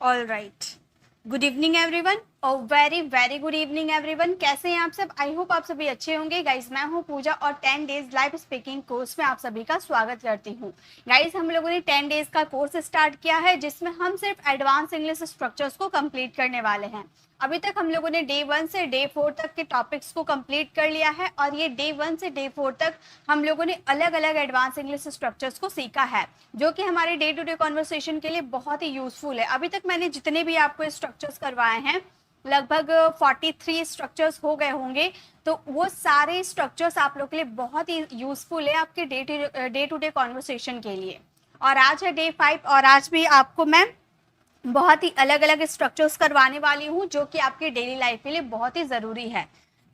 All right. Good evening everyone और very very good evening everyone. कैसे हैं आप सब? आई होप आप सभी अच्छे होंगे। गाइस मैं हूं पूजा और 10 डेज लाइव स्पीकिंग कोर्स में आप सभी का स्वागत करती हूं। गाइस हम लोगों ने 10 डेज का कोर्स स्टार्ट किया है जिसमें हम सिर्फ एडवांस इंग्लिश स्ट्रक्चर्स को कंप्लीट करने वाले हैं। अभी तक हम लोगों ने डे 1 से डे 4 तक के टॉपिक्स को कंप्लीट कर लिया है और ये डे 1 से डे 4 तक हम लोगों ने अलग अलग एडवांस इंग्लिश स्ट्रक्चर्स को सीखा है जो कि हमारे डे टू डे कॉन्वर्सेशन के लिए बहुत ही यूजफुल है। अभी तक मैंने जितने भी आपको स्ट्रक्चर्स करवाए हैं लगभग 43 स्ट्रक्चर्स हो गए होंगे, तो वो सारे स्ट्रक्चर्स आप लोग के लिए बहुत ही यूजफुल है आपके डे टू डे कॉन्वर्सेशन के लिए। और आज है डे 5 और आज भी आपको मैं बहुत ही अलग अलग स्ट्रक्चर्स करवाने वाली हूँ जो कि आपकी डेली लाइफ के लिए बहुत ही ज़रूरी है।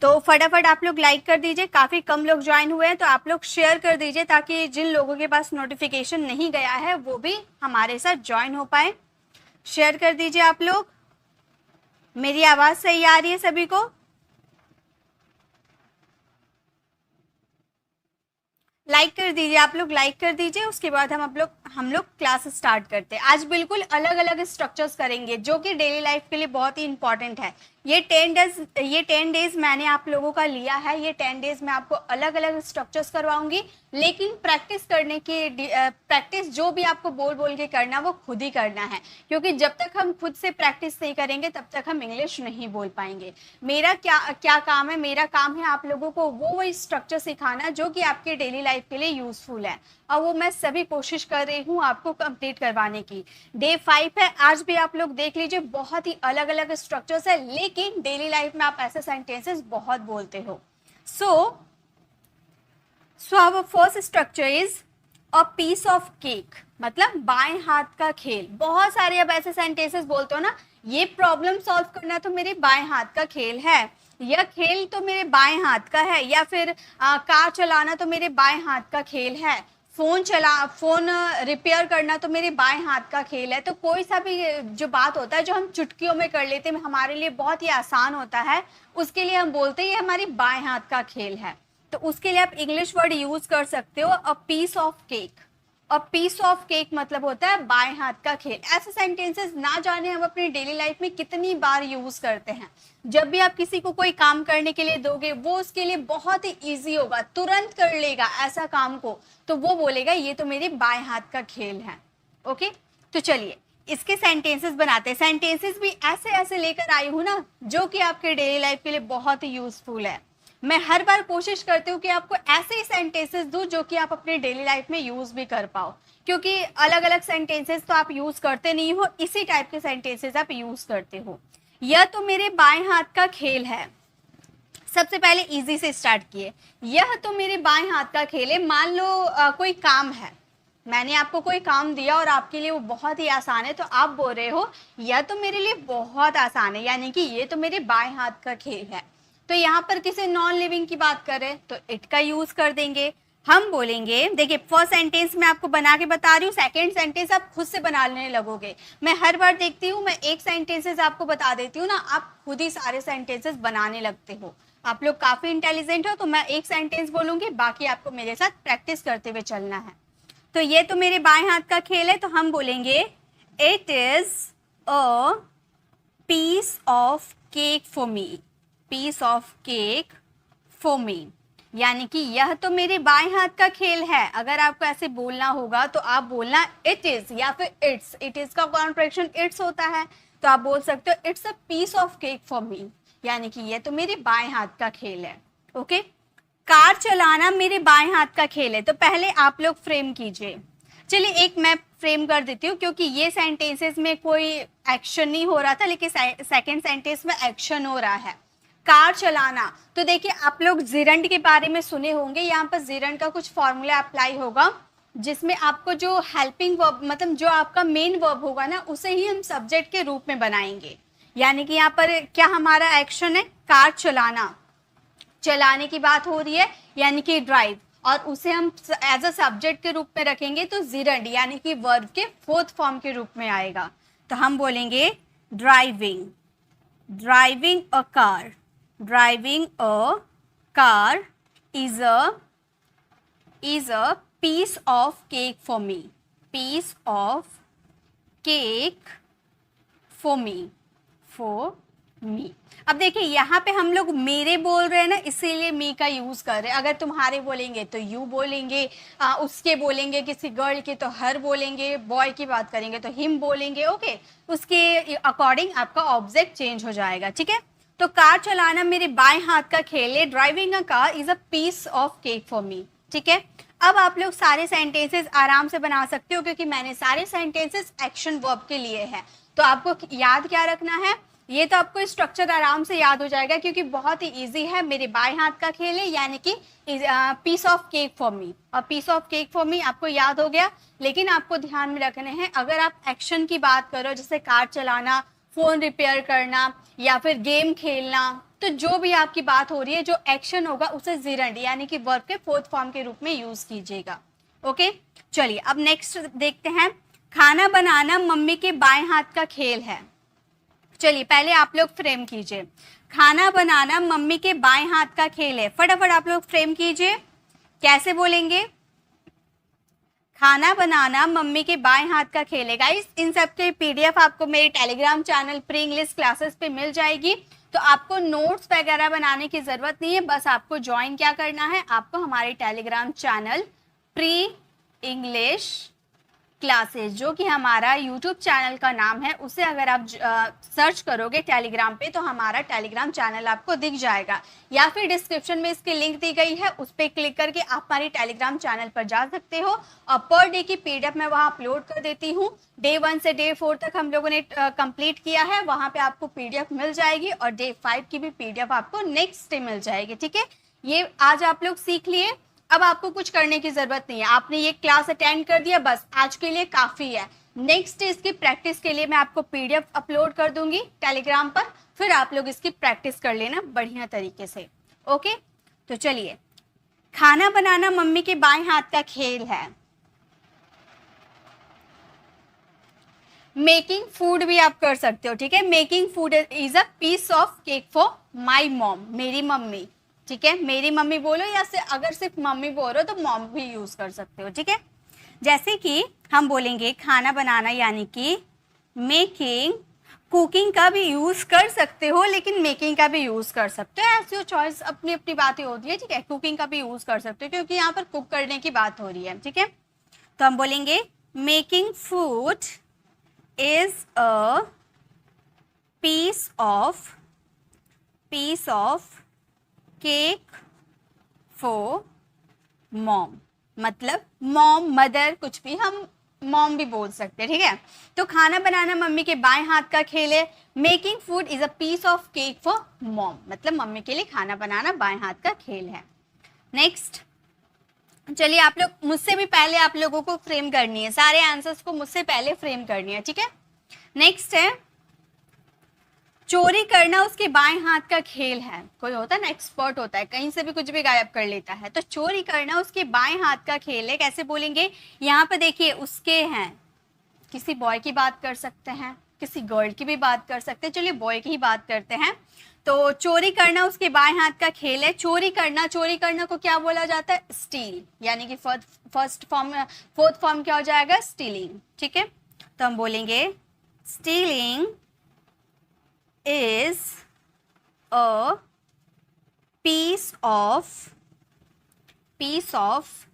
तो फटाफट आप लोग लाइक कर दीजिए। काफ़ी कम लोग ज्वाइन हुए हैं तो आप लोग शेयर कर दीजिए ताकि जिन लोगों के पास नोटिफिकेशन नहीं गया है वो भी हमारे साथ ज्वाइन हो पाए। शेयर कर दीजिए आप लोग। मेरी आवाज़ सही आ रही है सभी को? लाइक कर दीजिए आप लोग, लाइक कर दीजिए। उसके बाद हम लोग क्लास स्टार्ट करते हैं। आज बिल्कुल अलग अलग स्ट्रक्चर्स करेंगे जो कि डेली लाइफ के लिए बहुत ही इंपॉर्टेंट है। ये 10 डेज मैंने आप लोगों का लिया है। ये 10 डेज में आपको अलग अलग स्ट्रक्चर्स करवाऊंगी, लेकिन प्रैक्टिस करने की प्रैक्टिस जो भी आपको बोल बोल के करना वो खुद ही करना है, क्योंकि जब तक हम खुद से प्रैक्टिस नहीं करेंगे तब तक हम इंग्लिश नहीं बोल पाएंगे। मेरा क्या क्या काम है? मेरा काम है आप लोगों को वो स्ट्रक्चर सिखाना जो कि आपके डेली लाइफ के लिए यूजफुल है, और वो मैं सभी कोशिश कर रही हूँ आपको कंप्लीट करवाने की। डे 5 है, आज भी आप लोग देख लीजिए। बहुत ही अलग अलग स्ट्रक्चर्स है, लेकिन डेली लाइफ में आप ऐसे सेंटेंसेस बहुत बोलते हो। So our first structure is a piece of cake, मतलब बाएं हाथ का खेल। बहुत सारे अब ऐसे सेंटेंसेस बोलते हो ना, ये प्रॉब्लम सॉल्व करना तो मेरे बाएं हाथ का खेल है, यह खेल तो मेरे बाएं हाथ का है, या फिर कार चलाना तो मेरे बाएं हाथ का खेल है, फोन रिपेयर करना तो मेरे बाएं हाथ का खेल है। तो कोई सा भी जो बात होता है जो हम चुटकियों में कर लेते हैं, हमारे लिए बहुत ही आसान होता है, उसके लिए हम बोलते हैं ये हमारी बाएं हाथ का खेल है। तो उसके लिए आप इंग्लिश वर्ड यूज कर सकते हो, a piece of cake. A piece of cake मतलब होता है बाएं हाथ का खेल। ऐसे सेंटेंसेस ना जाने हम अपनी डेली लाइफ में कितनी बार यूज करते हैं। जब भी आप किसी को कोई काम करने के लिए दोगे वो उसके लिए बहुत ही ईजी होगा, तुरंत कर लेगा ऐसा काम को, तो वो बोलेगा ये तो मेरे बाएं हाथ का खेल है। ओके, तो चलिए इसके सेंटेंसेस बनाते हैं। सेंटेंसेस भी ऐसे ऐसे लेकर आई हूं ना जो कि आपके डेली लाइफ के लिए बहुत ही यूजफुल है। मैं हर बार कोशिश करती हूँ कि आपको ऐसे ही सेंटेंसेस दूं जो कि आप अपनी डेली लाइफ में यूज भी कर पाओ, क्योंकि अलग अलग सेंटेंसेस तो आप यूज करते नहीं हो, इसी टाइप के सेंटेंसेस आप यूज करते हो। यह तो मेरे बाएं हाथ का खेल है। सबसे पहले इजी से स्टार्ट किए। यह तो मेरे बाएं हाथ का खेल है। मान लो कोई काम है, मैंने आपको कोई काम दिया और आपके लिए वो बहुत ही आसान है, तो आप बोल रहे हो यह तो मेरे लिए बहुत आसान है, यानी कि ये तो मेरे बाएं हाथ का खेल है। तो यहाँ पर किसी नॉन लिविंग की बात करें तो इट का यूज कर देंगे। हम बोलेंगे, देखिए फर्स्ट सेंटेंस मैं आपको बना के बता रही हूँ, सेकंड सेंटेंस आप खुद से बनाने लगोगे। मैं हर बार देखती हूँ, मैं एक सेंटेंसेस आपको बता देती हूँ ना, आप खुद ही सारे सेंटेंसेस बनाने लगते हो। आप लोग काफी इंटेलिजेंट हो, तो मैं एक सेंटेंस बोलूंगी, बाकी आपको मेरे साथ प्रैक्टिस करते हुए चलना है। तो ये तो मेरे बाएं हाथ का खेल है, तो हम बोलेंगे it is a piece of cake for me. Piece of cake for me, यानी कि यह तो मेरे बाएं हाथ का खेल है। अगर आपको ऐसे बोलना होगा तो आप बोलना इट इज या फिर इट्स। इट इज का कॉन्ट्रैक्शन इट्स होता है, तो आप बोल सकते हो it's a piece of cake for me, यानी कि यह तो मेरे बाएं हाथ का खेल है। ओके, कार चलाना मेरे बाएं हाथ का खेल है। तो पहले आप लोग फ्रेम कीजिए। चलिए एक मैं फ्रेम कर देती हूँ, क्योंकि ये सेंटेंसेस में कोई एक्शन नहीं हो रहा था, लेकिन सेकंड सेंटेंस में एक्शन हो रहा है। कार चलाना, तो देखिए आप लोग जिरंड के बारे में सुने होंगे। यहाँ पर जिरंड का कुछ फॉर्मूला अप्लाई होगा जिसमें आपको जो हेल्पिंग वर्ब, मतलब जो आपका मेन वर्ब होगा ना, उसे ही हम सब्जेक्ट के रूप में बनाएंगे। यानी कि यहाँ पर क्या हमारा एक्शन है, कार चलाना, चलाने की बात हो रही है, यानी कि ड्राइव, और उसे हम एज अ सब्जेक्ट के रूप में रखेंगे तो जिरंड यानी कि वर्ब के फोर्थ फॉर्म के रूप में आएगा। तो हम बोलेंगे driving, driving a car, driving a car is a piece of cake for me, piece of cake for me. अब देखिए यहाँ पे हम लोग मेरे बोल रहे हैं ना, इसीलिए मी का यूज कर रहे हैं। अगर तुम्हारे बोलेंगे तो यू बोलेंगे, उसके बोलेंगे किसी गर्ल के तो हर बोलेंगे, बॉय की बात करेंगे तो हिम बोलेंगे। ओके, उसके अकॉर्डिंग आपका ऑब्जेक्ट चेंज हो जाएगा। ठीक है, तो कार चलाना मेरे बाएं हाथ का खेल है। Driving a car is a piece of cake for me. ठीक है, अब आप लोग सारे सेंटेंसेस आराम से बना सकते हो, क्योंकि मैंने सारे सेंटेंसेस एक्शन वर्ब के लिए है। तो आपको याद क्या रखना है, ये तो आपको स्ट्रक्चर आराम से याद हो जाएगा, क्योंकि बहुत ही इजी है। मेरे बाएं हाथ का खेल है, यानी कि piece of cake for me. और piece of cake for me आपको याद हो गया, लेकिन आपको ध्यान में रखने हैं, अगर आप एक्शन की बात करो, जैसे कार चलाना, फोन रिपेयर करना या फिर गेम खेलना, तो जो भी आपकी बात हो रही है, जो एक्शन होगा उसे जिरंड यानी कि वर्ब के फोर्थ फॉर्म के रूप में यूज कीजिएगा। ओके, चलिए अब नेक्स्ट देखते हैं। खाना बनाना मम्मी के बाएं हाथ का खेल है। चलिए पहले आप लोग फ्रेम कीजिए। खाना बनाना मम्मी के बाएं हाथ का खेल है। फटाफट आप लोग फ्रेम कीजिए, कैसे बोलेंगे? खाना बनाना मम्मी के बाएं हाथ का खेल है। गाइस, इन सब के पीडीएफ आपको मेरे Telegram channel pre English classes पे मिल जाएगी, तो आपको नोट्स वगैरह बनाने की जरूरत नहीं है। बस आपको ज्वाइन क्या करना है, आपको हमारे Telegram channel pre English classes, जो कि हमारा यूट्यूब चैनल का नाम है, उसे अगर आप सर्च करोगे टेलीग्राम पे तो हमारा टेलीग्राम चैनल आपको दिख जाएगा, या फिर डिस्क्रिप्शन में इसकी लिंक दी गई है, उस पर क्लिक करके आप हमारे टेलीग्राम चैनल पर जा सकते हो। और पर डे की पीडीएफ मैं वहाँ अपलोड कर देती हूँ। डे 1 से डे 4 तक हम लोगों ने कंप्लीट किया है, वहाँ पे आपको पीडीएफ मिल जाएगी, और डे 5 की भी पीडीएफ आपको नेक्स्ट डे मिल जाएगी। ठीक है, ये आज आप लोग सीख लिए, अब आपको कुछ करने की जरूरत नहीं है। आपने ये क्लास अटेंड कर दिया, बस आज के लिए काफी है। नेक्स्ट इसकी प्रैक्टिस के लिए मैं आपको पीडीएफ अपलोड कर दूंगी टेलीग्राम पर, फिर आप लोग इसकी प्रैक्टिस कर लेना बढ़िया तरीके से। ओके, तो चलिए, खाना बनाना मम्मी के बाएं हाथ का खेल है। मेकिंग फूड भी आप कर सकते हो। ठीक है, making food is a piece of cake for my mom, मेरी मम्मी। ठीक है, मेरी मम्मी बोलो, या अगर सिर्फ मम्मी बोल रहे हो तो मॉम भी यूज कर सकते हो। ठीक है, जैसे कि हम बोलेंगे खाना बनाना यानी कि मेकिंग, कुकिंग का भी यूज कर सकते हो, लेकिन मेकिंग का भी यूज कर सकते हो। ऐसी चॉइस अपनी अपनी बातें होती है। ठीक है, कुकिंग का भी यूज कर सकते हो, क्योंकि यहाँ पर कुक करने की बात हो रही है। ठीक है, तो हम बोलेंगे making food is a piece of cake for mom। मतलब मॉम, मदर, कुछ भी हम मॉम भी बोल सकते हैं। ठीक है, तो खाना बनाना मम्मी के बाएं हाथ का खेल है। Making food is a piece of cake for mom, मतलब मम्मी के लिए खाना बनाना बाएं हाथ का खेल है। नेक्स्ट, चलिए आप लोग मुझसे भी पहले आप लोगों को फ्रेम करनी है, सारे आंसर्स को मुझसे पहले फ्रेम करनी है। ठीक है, नेक्स्ट है चोरी करना उसके बाएं हाथ का खेल है। कोई होता है ना, एक्सपर्ट होता है, कहीं से भी कुछ भी गायब कर लेता है, तो चोरी करना उसके बाएं हाथ का खेल है। कैसे बोलेंगे? यहाँ पे देखिए उसके हैं, किसी बॉय की बात कर सकते हैं, किसी गर्ल की भी बात कर सकते हैं। चलिए बॉय की ही बात करते हैं। तो चोरी करना उसके बाएं हाथ का खेल है। चोरी करना को क्या बोला जाता है? स्टील, यानी कि फोर्थ फॉर्म क्या हो जाएगा? स्टीलिंग। ठीक है, तो हम बोलेंगे stealing is a piece of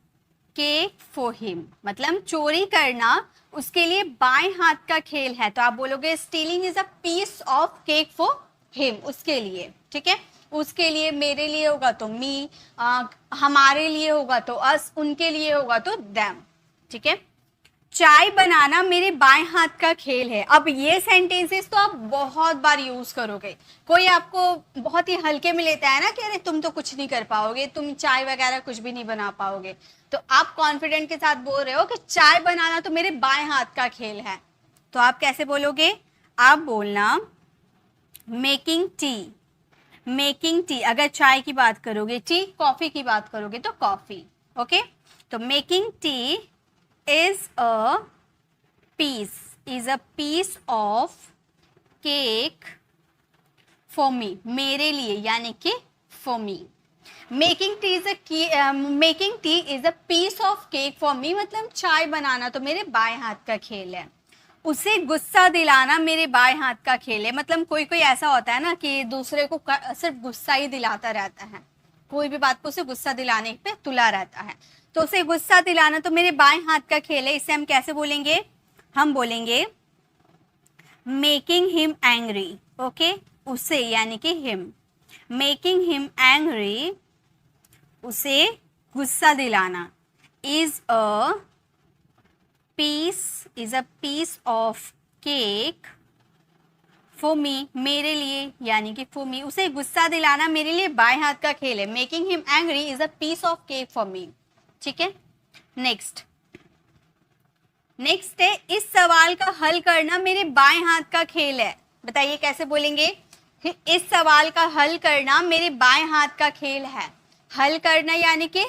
cake for him, मतलब चोरी करना उसके लिए बाएं हाथ का खेल है। तो आप बोलोगे stealing is a piece of cake for him, उसके लिए। ठीक है, उसके लिए, मेरे लिए होगा तो मी, हमारे लिए होगा तो अस, उनके लिए होगा तो देम। ठीक है, चाय बनाना मेरे बाएं हाथ का खेल है। अब ये सेंटेंसेस तो आप बहुत बार यूज करोगे। कोई आपको बहुत ही हल्के में लेता है ना कि अरे तुम तो कुछ नहीं कर पाओगे, तुम चाय वगैरह कुछ भी नहीं बना पाओगे, तो आप कॉन्फिडेंट के साथ बोल रहे हो कि चाय बनाना तो मेरे बाएं हाथ का खेल है। तो आप कैसे बोलोगे? आप बोलना मेकिंग टी। अगर चाय की बात करोगे टी, कॉफी की बात करोगे तो कॉफी। ओके, तो making tea is a piece of cake for me, मेरे लिए, यानी कि for me। making tea is a piece of cake for me, मतलब चाय बनाना तो मेरे बाएं हाथ का खेल है। उसे गुस्सा दिलाना मेरे बाएं हाथ का खेल है। मतलब कोई कोई ऐसा होता है ना कि दूसरे को सिर्फ गुस्सा ही दिलाता रहता है, कोई भी बात को उसे गुस्सा दिलाने पे तुला रहता है, तो उसे गुस्सा दिलाना तो मेरे बाएं हाथ का खेल है। इसे हम कैसे बोलेंगे? हम बोलेंगे मेकिंग हिम एंग्री। ओके, उसे यानी कि हिम, मेकिंग हिम एंग्री, उसे गुस्सा दिलाना, is a piece of cake for me, मेरे लिए यानी कि फॉर मी, उसे गुस्सा दिलाना मेरे लिए बाएं हाथ का खेल है। Making him angry is a piece of cake for me. ठीक है, नेक्स्ट है, इस सवाल का हल करना मेरे बाएं हाथ का खेल है। बताइए कैसे बोलेंगे? इस सवाल का हल करना मेरे बाएं हाथ का खेल है। हल करना यानी कि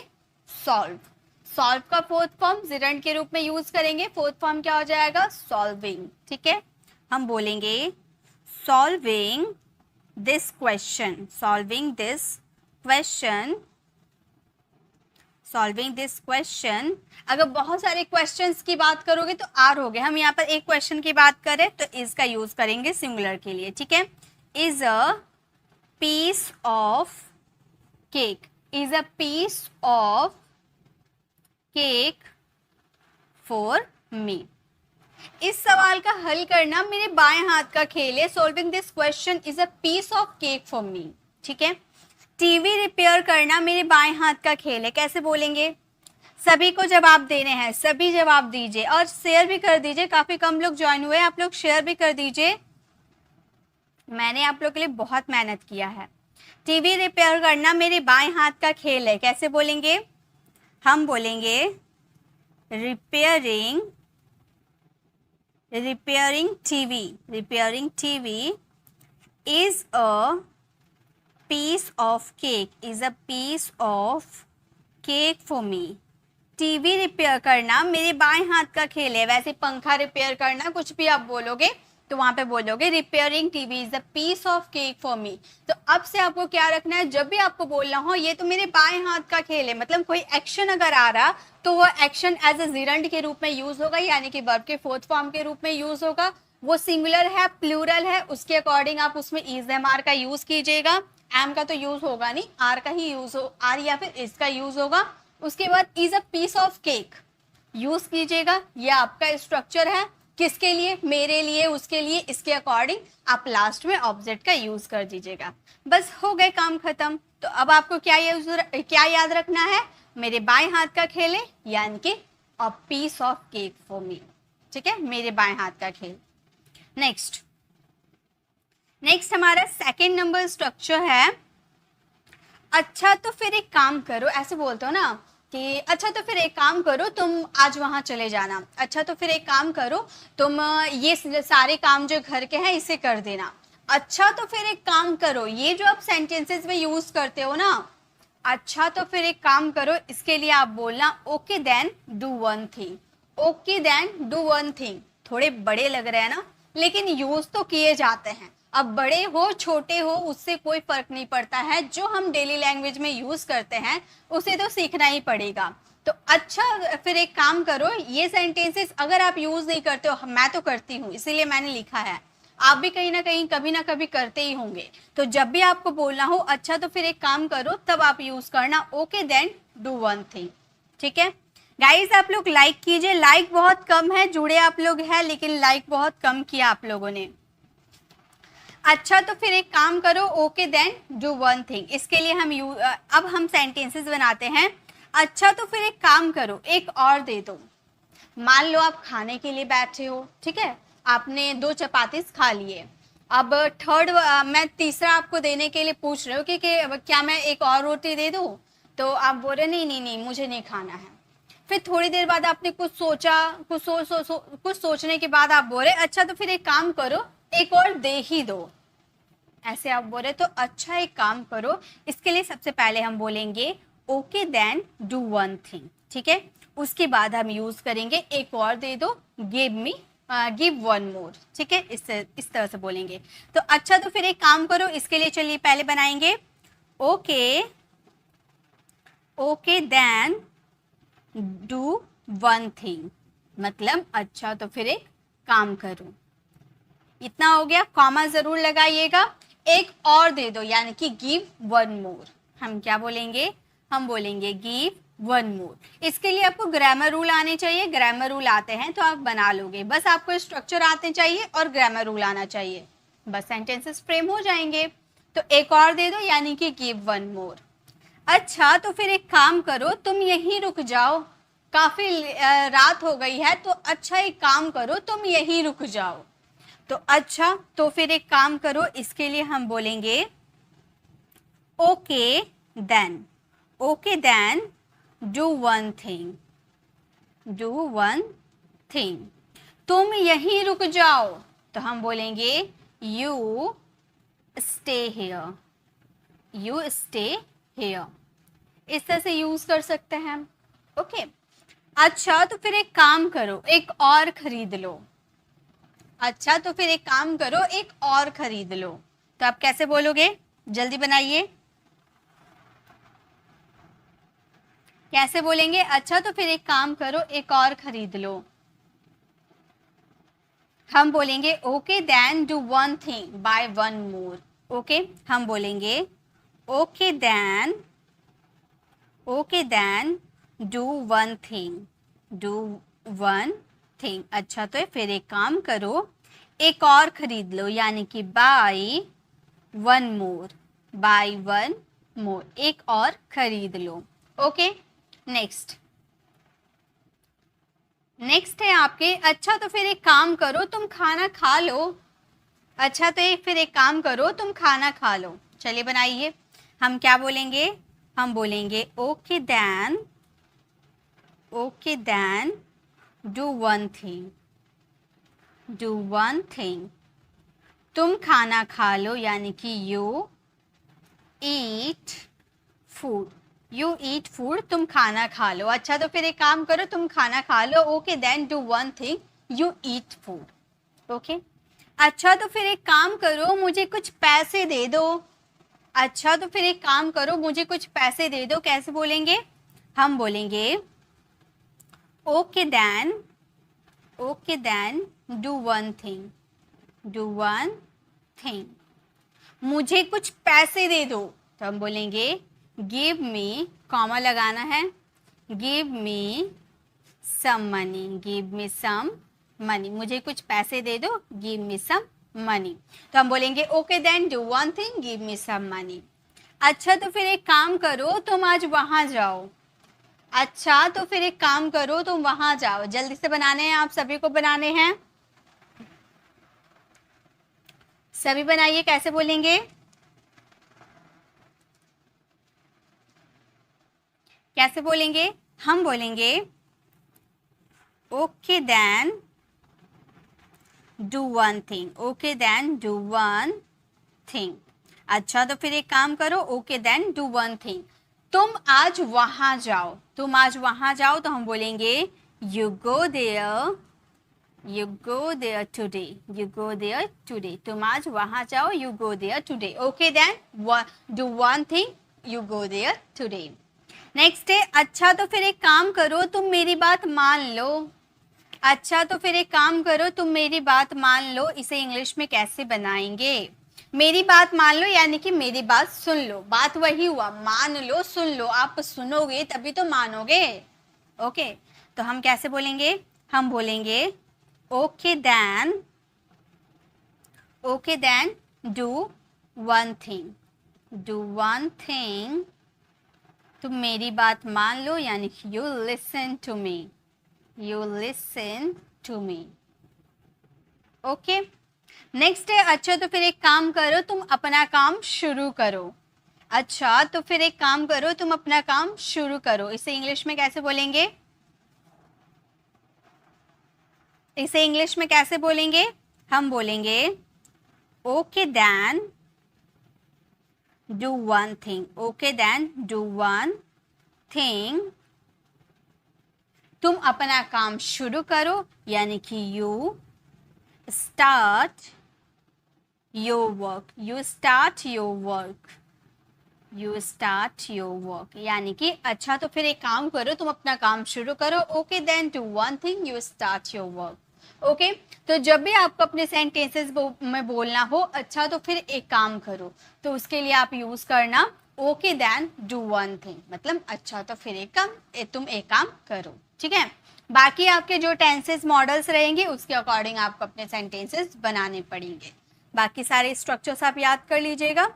सॉल्व। सॉल्व का फोर्थ फॉर्म जिरंड के रूप में यूज करेंगे। फोर्थ फॉर्म क्या हो जाएगा? सॉल्विंग। ठीक है, हम बोलेंगे solving this question, solving this question, solving this question. अगर बहुत सारे क्वेश्चंस की बात करोगे तो आर हो गए, हम यहाँ पर एक क्वेश्चन की बात करें तो इज का यूज करेंगे सिंगुलर के लिए। ठीक है, is a piece of cake, is a piece of cake for me. इस सवाल का हल करना मेरे बाएं हाथ का खेल है। Solving this question is a piece of cake for me. ठीक है, टीवी रिपेयर करना मेरे बाएं हाथ का खेल है। कैसे बोलेंगे? सभी को जवाब देने हैं, सभी जवाब दीजिए और शेयर भी कर दीजिए। काफी कम लोग ज्वाइन हुए, आप लोग शेयर भी कर दीजिए, मैंने आप लोग के लिए बहुत मेहनत किया है। टीवी रिपेयर करना मेरे बाएं हाथ का खेल है। कैसे बोलेंगे? हम बोलेंगे repairing TV is a piece of cake, is a piece of cake for me। TV repair करना मेरे बाएं हाथ का खेल है। वैसे पंखा रिपेयर करना, कुछ भी आप बोलोगे तो वहां पे बोलोगे repairing TV is a piece of cake for me. तो अब से आपको क्या रखना है, जब भी आपको बोलना हो ये तो मेरे बाएं हाथ का खेल है, मतलब कोई एक्शन अगर आ रहा तो वो एक्शन एज ए जिरंड के रूप में यूज होगा, यानी कि वर्ब के फोर्थ फॉर्म के रूप में यूज होगा। वो सिंगुलर है, प्लूरल है, उसके अकॉर्डिंग आप उसमें इज एम आर का यूज कीजिएगा। एम का तो यूज होगा नहीं, आर का ही यूज हो, आर या फिर इस का यूज होगा। उसके बाद is a piece of cake use कीजिएगा। ये आपका स्ट्रक्चर है, किसके लिए? मेरे लिए, उसके लिए, इसके अकॉर्डिंग आप लास्ट में ऑब्जेक्ट का यूज कर दीजिएगा। बस हो गए, काम खत्म। तो अब आपको क्या याद रखना है? मेरे बाएं हाथ का खेल है, यानी कि a piece of cake for me. ठीक है, मेरे बाएं हाथ का खेल। नेक्स्ट हमारा सेकेंड नंबर स्ट्रक्चर है, अच्छा तो फिर एक काम करो। ऐसे बोलते हो ना कि अच्छा तो फिर एक काम करो, तुम आज वहां चले जाना। अच्छा तो फिर एक काम करो, तुम ये सारे काम जो घर के हैं इसे कर देना। अच्छा तो फिर एक काम करो, ये जो आप सेंटेंसेस में यूज करते हो ना, अच्छा तो फिर एक काम करो, इसके लिए आप बोलना okay then do one thing. Okay then do one thing. थोड़े बड़े लग रहे हैं ना, लेकिन यूज तो किए जाते हैं। अब बड़े हो छोटे हो उससे कोई फर्क नहीं पड़ता है, जो हम डेली लैंग्वेज में यूज करते हैं उसे तो सीखना ही पड़ेगा। तो अच्छा फिर एक काम करो, ये सेंटेंसेस अगर आप यूज नहीं करते हो, मैं तो करती हूँ इसीलिए मैंने लिखा है, आप भी कहीं ना कहीं कभी ना कभी करते ही होंगे। तो जब भी आपको बोलना हो अच्छा तो फिर एक काम करो, तब आप यूज करना okay then do one thing. ठीक है गाइस, आप लोग लाइक कीजिए, लाइक बहुत कम है, जुड़े आप लोग हैं लेकिन लाइक बहुत कम किया आप लोगों ने। अच्छा तो फिर एक काम करो, okay then do one thing. इसके लिए अब हम सेंटेंसेस बनाते हैं। अच्छा तो फिर एक काम करो, एक और दे दो। मान लो आप खाने के लिए बैठे हो, ठीक है, आपने 2 चपाती खा लिए। अब मैं तीसरा आपको देने के लिए पूछ रहे हो कि क्या मैं एक और रोटी दे दूं? तो आप बोल रहे नहीं मुझे नहीं खाना है। फिर थोड़ी देर बाद आपने कुछ सोचा, कुछ सोचने के बाद आप बोले अच्छा तो फिर एक काम करो, एक और दे ही दो। ऐसे आप बोले तो अच्छा एक काम करो, इसके लिए सबसे पहले हम बोलेंगे okay then do one thing. ठीक है, उसके बाद हम यूज करेंगे एक और दे दो, गिव वन मोर। ठीक है, इस तरह से बोलेंगे। तो अच्छा तो फिर एक काम करो, इसके लिए चलिए पहले बनाएंगे okay then do one thing. मतलब अच्छा तो फिर एक काम करो। इतना हो गया, कॉमा जरूर लगाइएगा। एक और दे दो, यानी कि गिव वन मोर। हम क्या बोलेंगे? हम बोलेंगे गिव वन मोर। इसके लिए आपको ग्रामर रूल आने चाहिए, ग्रामर रूल आते हैं तो आप बना लोगे। बस आपको स्ट्रक्चर आते चाहिए और ग्रामर रूल आना चाहिए, बस सेंटेंसेस फ्रेम हो जाएंगे। तो एक और दे दो, यानी कि गिव वन मोर। अच्छा, तो फिर एक काम करो, तुम यहीं रुक जाओ, काफी रात हो गई है, तो अच्छा एक काम करो, तुम यहीं रुक जाओ। तो अच्छा, तो फिर एक काम करो, इसके लिए हम बोलेंगे okay then. Okay then do one thing. Do one thing. तुम यहीं रुक जाओ, तो हम बोलेंगे you stay here. You stay here. इस तरह से यूज कर सकते हैं हम। ओके। अच्छा, तो फिर एक काम करो, एक और खरीद लो। अच्छा, तो फिर एक काम करो, एक और खरीद लो। तो आप कैसे बोलोगे? जल्दी बनाइए। कैसे बोलेंगे? अच्छा, तो फिर एक काम करो, एक और खरीद लो। हम बोलेंगे okay then do one thing, buy one more. Okay, हम बोलेंगे okay then do one thing. Do one thing. अच्छा, तो फिर एक काम करो, एक और खरीद लो, यानी कि बाय वन मोर। बाय वन मोर, एक और खरीद लो। ओके, नेक्स्ट है आपके। अच्छा, तो फिर एक काम करो, तुम खाना खा लो। अच्छा, तो फिर एक काम करो, तुम खाना खा लो। चलिए बनाइए। हम क्या बोलेंगे? हम बोलेंगे okay then do one thing. Do one thing. तुम खाना खा लो, यानी कि you eat food. You eat food, तुम खाना खा लो। अच्छा, तो फिर एक काम करो, तुम खाना खा लो। Okay then do one thing, you eat food. Okay. अच्छा, तो फिर एक काम करो, मुझे कुछ पैसे दे दो। अच्छा, तो फिर एक काम करो, मुझे कुछ पैसे दे दो। कैसे बोलेंगे? हम बोलेंगे okay then do one thing. Do one thing. मुझे कुछ पैसे दे दो, तो हम बोलेंगे गिव मी, कॉमा लगाना है, give me some money. Give me some money. मुझे कुछ पैसे दे दो, गिव मी सम मनी। तो हम बोलेंगे okay then do one thing, give me some money. अच्छा, तो फिर एक काम करो, तुम आज वहां जाओ। अच्छा, तो फिर एक काम करो, तुम वहां जाओ। जल्दी से बनाने हैं, आप सभी को बनाने हैं। सभी बनाइए। कैसे बोलेंगे? कैसे बोलेंगे? हम बोलेंगे okay then do one thing. Okay then do one thing. अच्छा, तो फिर एक काम करो, okay then do one thing. तुम आज वहां जाओ। तुम आज वहां जाओ, तो हम बोलेंगे you go there. You go there today. You go there today. तुम आज वहां जाओ, you go there today. Okay then do one thing, you go there today. Next है, अच्छा, तो फिर एक काम करो, तुम मेरी बात मान लो। अच्छा, तो फिर एक काम करो, तुम मेरी बात मान लो। इसे इंग्लिश में कैसे बनाएंगे? मेरी बात मान लो, यानी कि मेरी बात सुन लो। बात वही हुआ, मान लो, सुन लो। आप सुनोगे तभी तो मानोगे। ओके, तो हम कैसे बोलेंगे? हम बोलेंगे okay then do one thing. Do one thing. तुम मेरी बात मान लो, यानी कि you listen to me. You listen to me. Okay, next है, अच्छा, तो फिर एक काम करो, तुम अपना काम शुरू करो। अच्छा, तो फिर एक काम करो, तुम अपना काम शुरू करो। इसे इंग्लिश में कैसे बोलेंगे? इसे इंग्लिश में कैसे बोलेंगे? हम बोलेंगे okay then do one thing. Okay then do one thing. तुम अपना काम शुरू करो, यानी कि you start your work. You start your work. You start your work, यानी कि अच्छा, तो फिर एक काम करो, तुम अपना काम शुरू करो। Okay then do one thing, you start your work. Okay, तो जब भी आपको अपने सेंटेंसेस में बोलना हो अच्छा तो फिर एक काम करो, तो उसके लिए आप यूज करना okay then do one thing, मतलब अच्छा तो फिर तुम एक काम करो, ठीक है। बाकी आपके जो टेंसेस मॉडल्स रहेंगे उसके अकॉर्डिंग आपको अपने सेंटेंसेस बनाने पड़ेंगे। बाकी सारे स्ट्रक्चर्स आप याद कर लीजिएगा।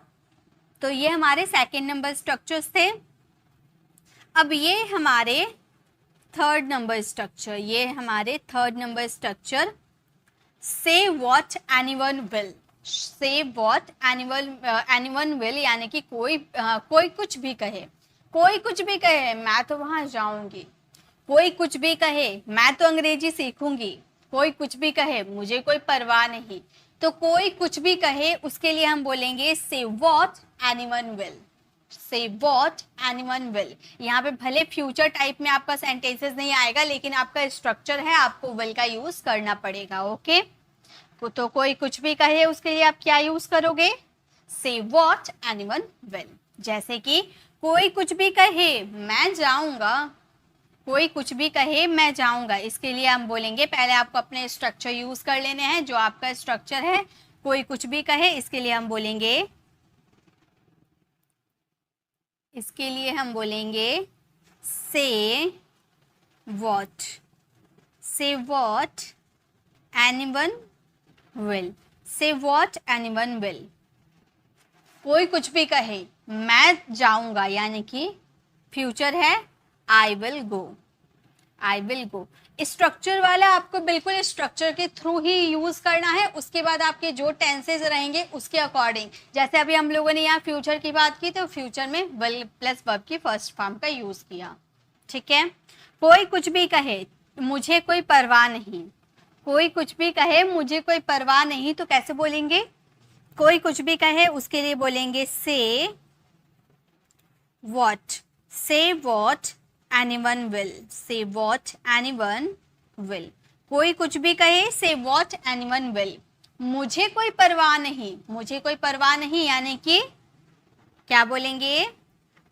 तो ये हमारे सेकंड नंबर स्ट्रक्चर्स थे। अब ये हमारे थर्ड नंबर स्ट्रक्चर, से what anyone will. Say what anyone will यानी कि कोई कुछ भी कहे, मैं तो वहां जाऊंगी, कोई कुछ भी कहे मैं तो अंग्रेजी सीखूंगी, कोई कुछ भी कहे मुझे कोई परवाह नहीं। तो कोई कुछ भी कहे उसके लिए हम बोलेंगे say what anyone will. Say what anyone will, यहाँ पे भले फ्यूचर टाइप में आपका सेंटेंसेस नहीं आएगा, लेकिन आपका स्ट्रक्चर है, आपको विल का यूज करना पड़ेगा। ओके, तो कोई कुछ भी कहे उसके लिए आप क्या यूज करोगे? से वॉट एनीवन विल। जैसे कि कोई कुछ भी कहे मैं जाऊंगा, कोई कुछ भी कहे मैं जाऊंगा, इसके लिए हम बोलेंगे, पहले आपको अपने स्ट्रक्चर यूज कर लेने हैं। जो आपका स्ट्रक्चर है कोई कुछ भी कहे, इसके लिए हम बोलेंगे say what anyone will. Say what anyone will, कोई कुछ भी कहे मैं जाऊंगा, यानी कि फ्यूचर है आई विल गो। स्ट्रक्चर वाला आपको बिल्कुल स्ट्रक्चर के थ्रू ही यूज करना है। उसके बाद आपके जो टेंसेस रहेंगे उसके अकॉर्डिंग, जैसे अभी हम लोगों ने यहाँ फ्यूचर की बात की तो फ्यूचर में विल प्लस वर्ब की फर्स्ट फॉर्म का यूज किया, ठीक है। कोई कुछ भी कहे मुझे कोई परवाह नहीं, कोई कुछ भी कहे मुझे कोई परवाह नहीं, तो कैसे बोलेंगे? कोई कुछ भी कहे उसके लिए बोलेंगे say what anyone will. Say what anyone will, कोई कुछ भी कहे से वॉट एनीवन विल। मुझे कोई परवाह नहीं, यानी कि क्या बोलेंगे?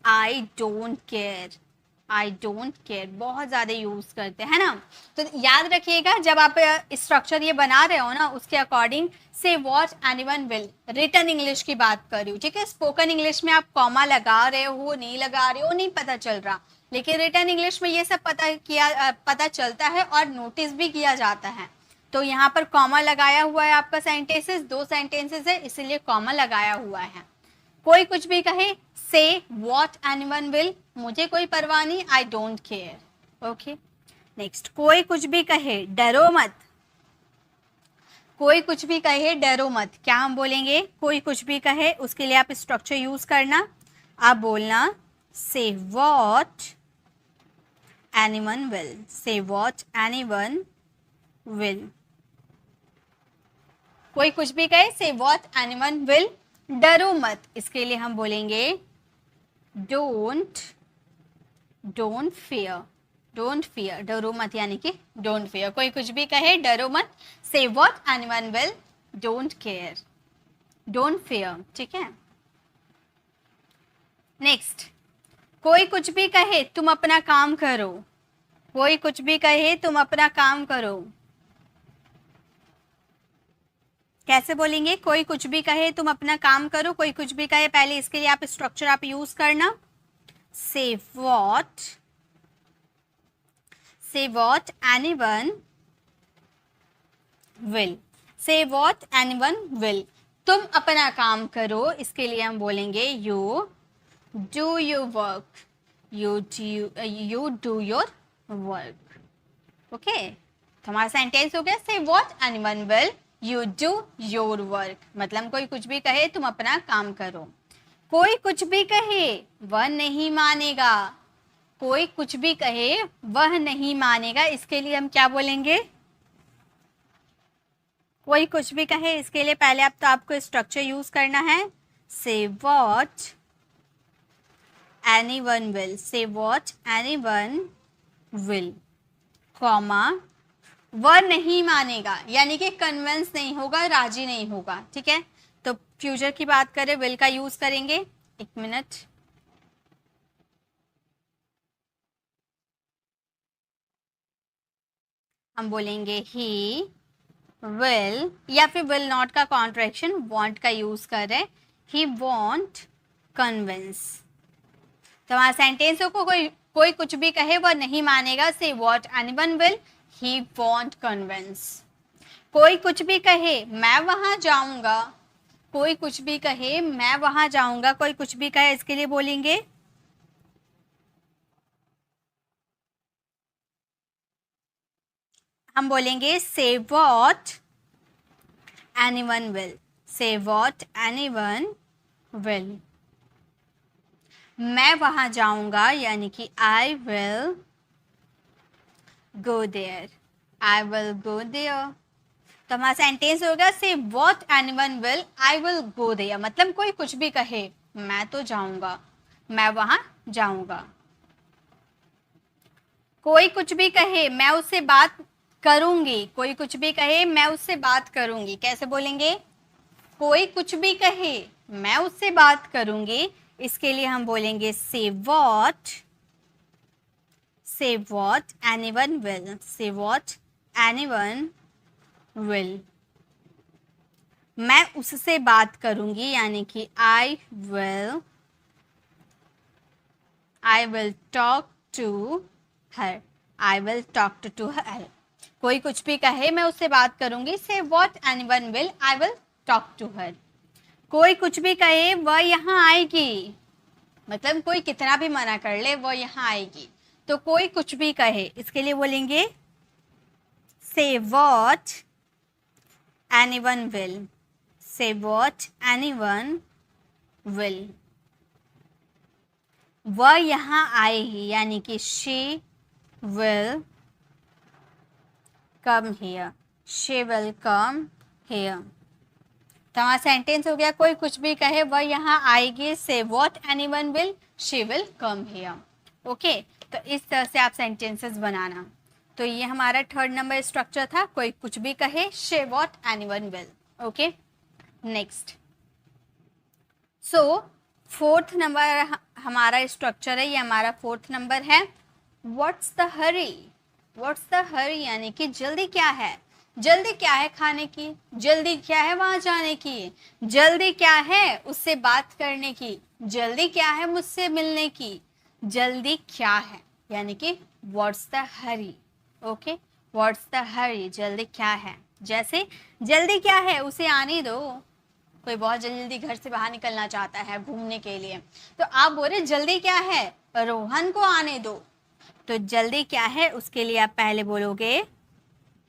I don't care. बहुत ज्यादा यूज करते हैं ना, तो याद रखिएगा जब आप स्ट्रक्चर ये बना रहे हो ना, उसके according say what anyone will. Written English की बात कर रही हूँ, ठीक है। स्पोकन इंग्लिश में आप कॉमा लगा रहे हो नहीं लगा रहे हो नहीं पता चल रहा, लेकिन रिटन इंग्लिश में ये सब पता चलता है और नोटिस भी किया जाता है। तो यहाँ पर कॉमा लगाया हुआ है आपका सेंटेंसेस, 2 सेंटेंसेस है इसीलिए कॉमा लगाया हुआ है। कोई कुछ भी कहे से वॉट एनीवन विल, मुझे कोई परवाह नहीं, I don't care. Okay, next, कोई कुछ भी कहे डरो मत। कोई कुछ भी कहे डरो मत, क्या हम बोलेंगे? कोई कुछ भी कहे उसके लिए आप स्ट्रक्चर यूज करना, आप बोलना से what anyone will. Say what anyone will, कोई कुछ भी कहे से वॉट एनीवन विल। डरो मत, इसके लिए हम बोलेंगे डोंट फियर। डरो मत यानी कि डोंट फियर। कोई कुछ भी कहे डरो मत, से what anyone will, don't care, don't fear, ठीक है। नेक्स्ट, कोई कुछ भी कहे तुम अपना काम करो। कोई कुछ भी कहे तुम अपना काम करो, कैसे बोलेंगे? कोई कुछ भी कहे तुम अपना काम करो, कोई कुछ भी कहे, पहले इसके लिए आप स्ट्रक्चर आप यूज करना से what anyone will. Say what anyone will, तुम अपना काम करो, इसके लिए हम बोलेंगे you do your work. You do your work. Okay, तो हमारा सेंटेंस हो गया से what anyone will, you do your work. मतलब कोई कुछ भी कहे तुम अपना काम करो। कोई कुछ भी कहे वह नहीं मानेगा। कोई कुछ भी कहे वह नहीं मानेगा, इसके लिए हम क्या बोलेंगे? कोई कुछ भी कहे, इसके लिए पहले आपको स्ट्रक्चर यूज करना है से what anyone will. Say what anyone will, comma, वह नहीं मानेगा यानी कि कन्विंस नहीं होगा, राजी नहीं होगा, ठीक है। तो फ्यूचर की बात करें विल का यूज करेंगे। एक मिनट, हम बोलेंगे ही विल, या फिर विल नॉट का कॉन्ट्रैक्शन वॉन्ट का यूज कर रहे हैं, ही वॉन्ट कन्विंस। तो हमारे सेंटेंसों को कोई कुछ भी कहे वह नहीं मानेगा, से what anyone will, he want convince. कोई कुछ भी कहे मैं वहां जाऊंगा, कोई कुछ भी कहे मैं वहां जाऊंगा, कोई कुछ भी कहे इसके लिए बोलेंगे हम बोलेंगे say what anyone will, say what anyone will. मैं वहां जाऊंगा यानी कि I will go there, I will go there. तो हमारा सेंटेंस होगा say what anyone will, I will go there, मतलब कोई कुछ भी कहे मैं तो जाऊंगा, मैं वहां जाऊंगा। कोई कुछ भी कहे मैं उससे बात करूंगी, कोई कुछ भी कहे मैं उससे बात करूंगी, कैसे बोलेंगे? कोई कुछ भी कहे मैं उससे बात करूंगी, इसके लिए हम बोलेंगे say what anyone will, say what anyone will. मैं उससे बात करूंगी यानी कि I will talk to her, I will talk to her. कोई कुछ भी कहे मैं उससे बात करूंगी, say what anyone will, I will talk to her. कोई कुछ भी कहे वह यहाँ आएगी, मतलब कोई कितना भी मना कर ले वह यहाँ आएगी। तो कोई कुछ भी कहे इसके लिए बोलेंगे say what anyone will, say what anyone will. वह यहाँ आएगी यानी कि she will come here, she will come here. तो हमारा सेंटेंस हो गया कोई कुछ भी कहे वह यहाँ आएगी, से what anyone will, she will come here. Okay, तो इस तरह से आप सेंटेंसेस बनाना। तो ये हमारा थर्ड नंबर स्ट्रक्चर था, कोई कुछ भी कहे से what anyone will. Okay, next. So fourth number हमारा स्ट्रक्चर है, ये हमारा फोर्थ नंबर है। What's the hurry, what's the hurry यानी कि जल्दी क्या है। जल्दी क्या है खाने की, जल्दी क्या है वहां जाने की, जल्दी क्या है उससे बात करने की, जल्दी क्या है मुझसे मिलने की, जल्दी क्या है यानी कि what's the hurry. Okay, what's the hurry, जल्दी क्या है। जैसे जल्दी क्या है उसे आने दो, कोई बहुत जल्दी घर से बाहर निकलना चाहता है घूमने के लिए, तो आप बोल रहे जल्दी क्या है, रोहन को आने दो। तो जल्दी क्या है उसके लिए आप पहले बोलोगे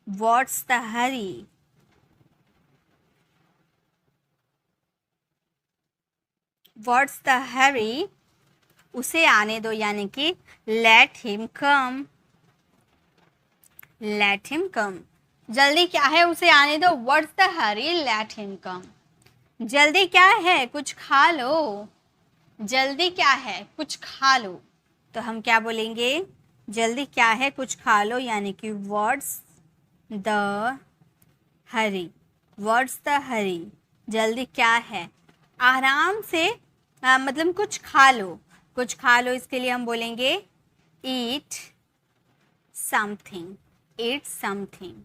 what's the hurry. What's the hurry, उसे आने दो यानी कि let him come, let him come. जल्दी क्या है उसे आने दो, what's the hurry, let him come. जल्दी क्या है कुछ खा लो, जल्दी क्या है कुछ खा लो। तो हम क्या बोलेंगे, जल्दी क्या है कुछ खा लो यानी कि what's the hurry, what's the hurry, जल्दी क्या है। आराम से मतलब कुछ खा लो, कुछ खा लो, इसके लिए हम बोलेंगे ईट समथिंग, ईट समथिंग।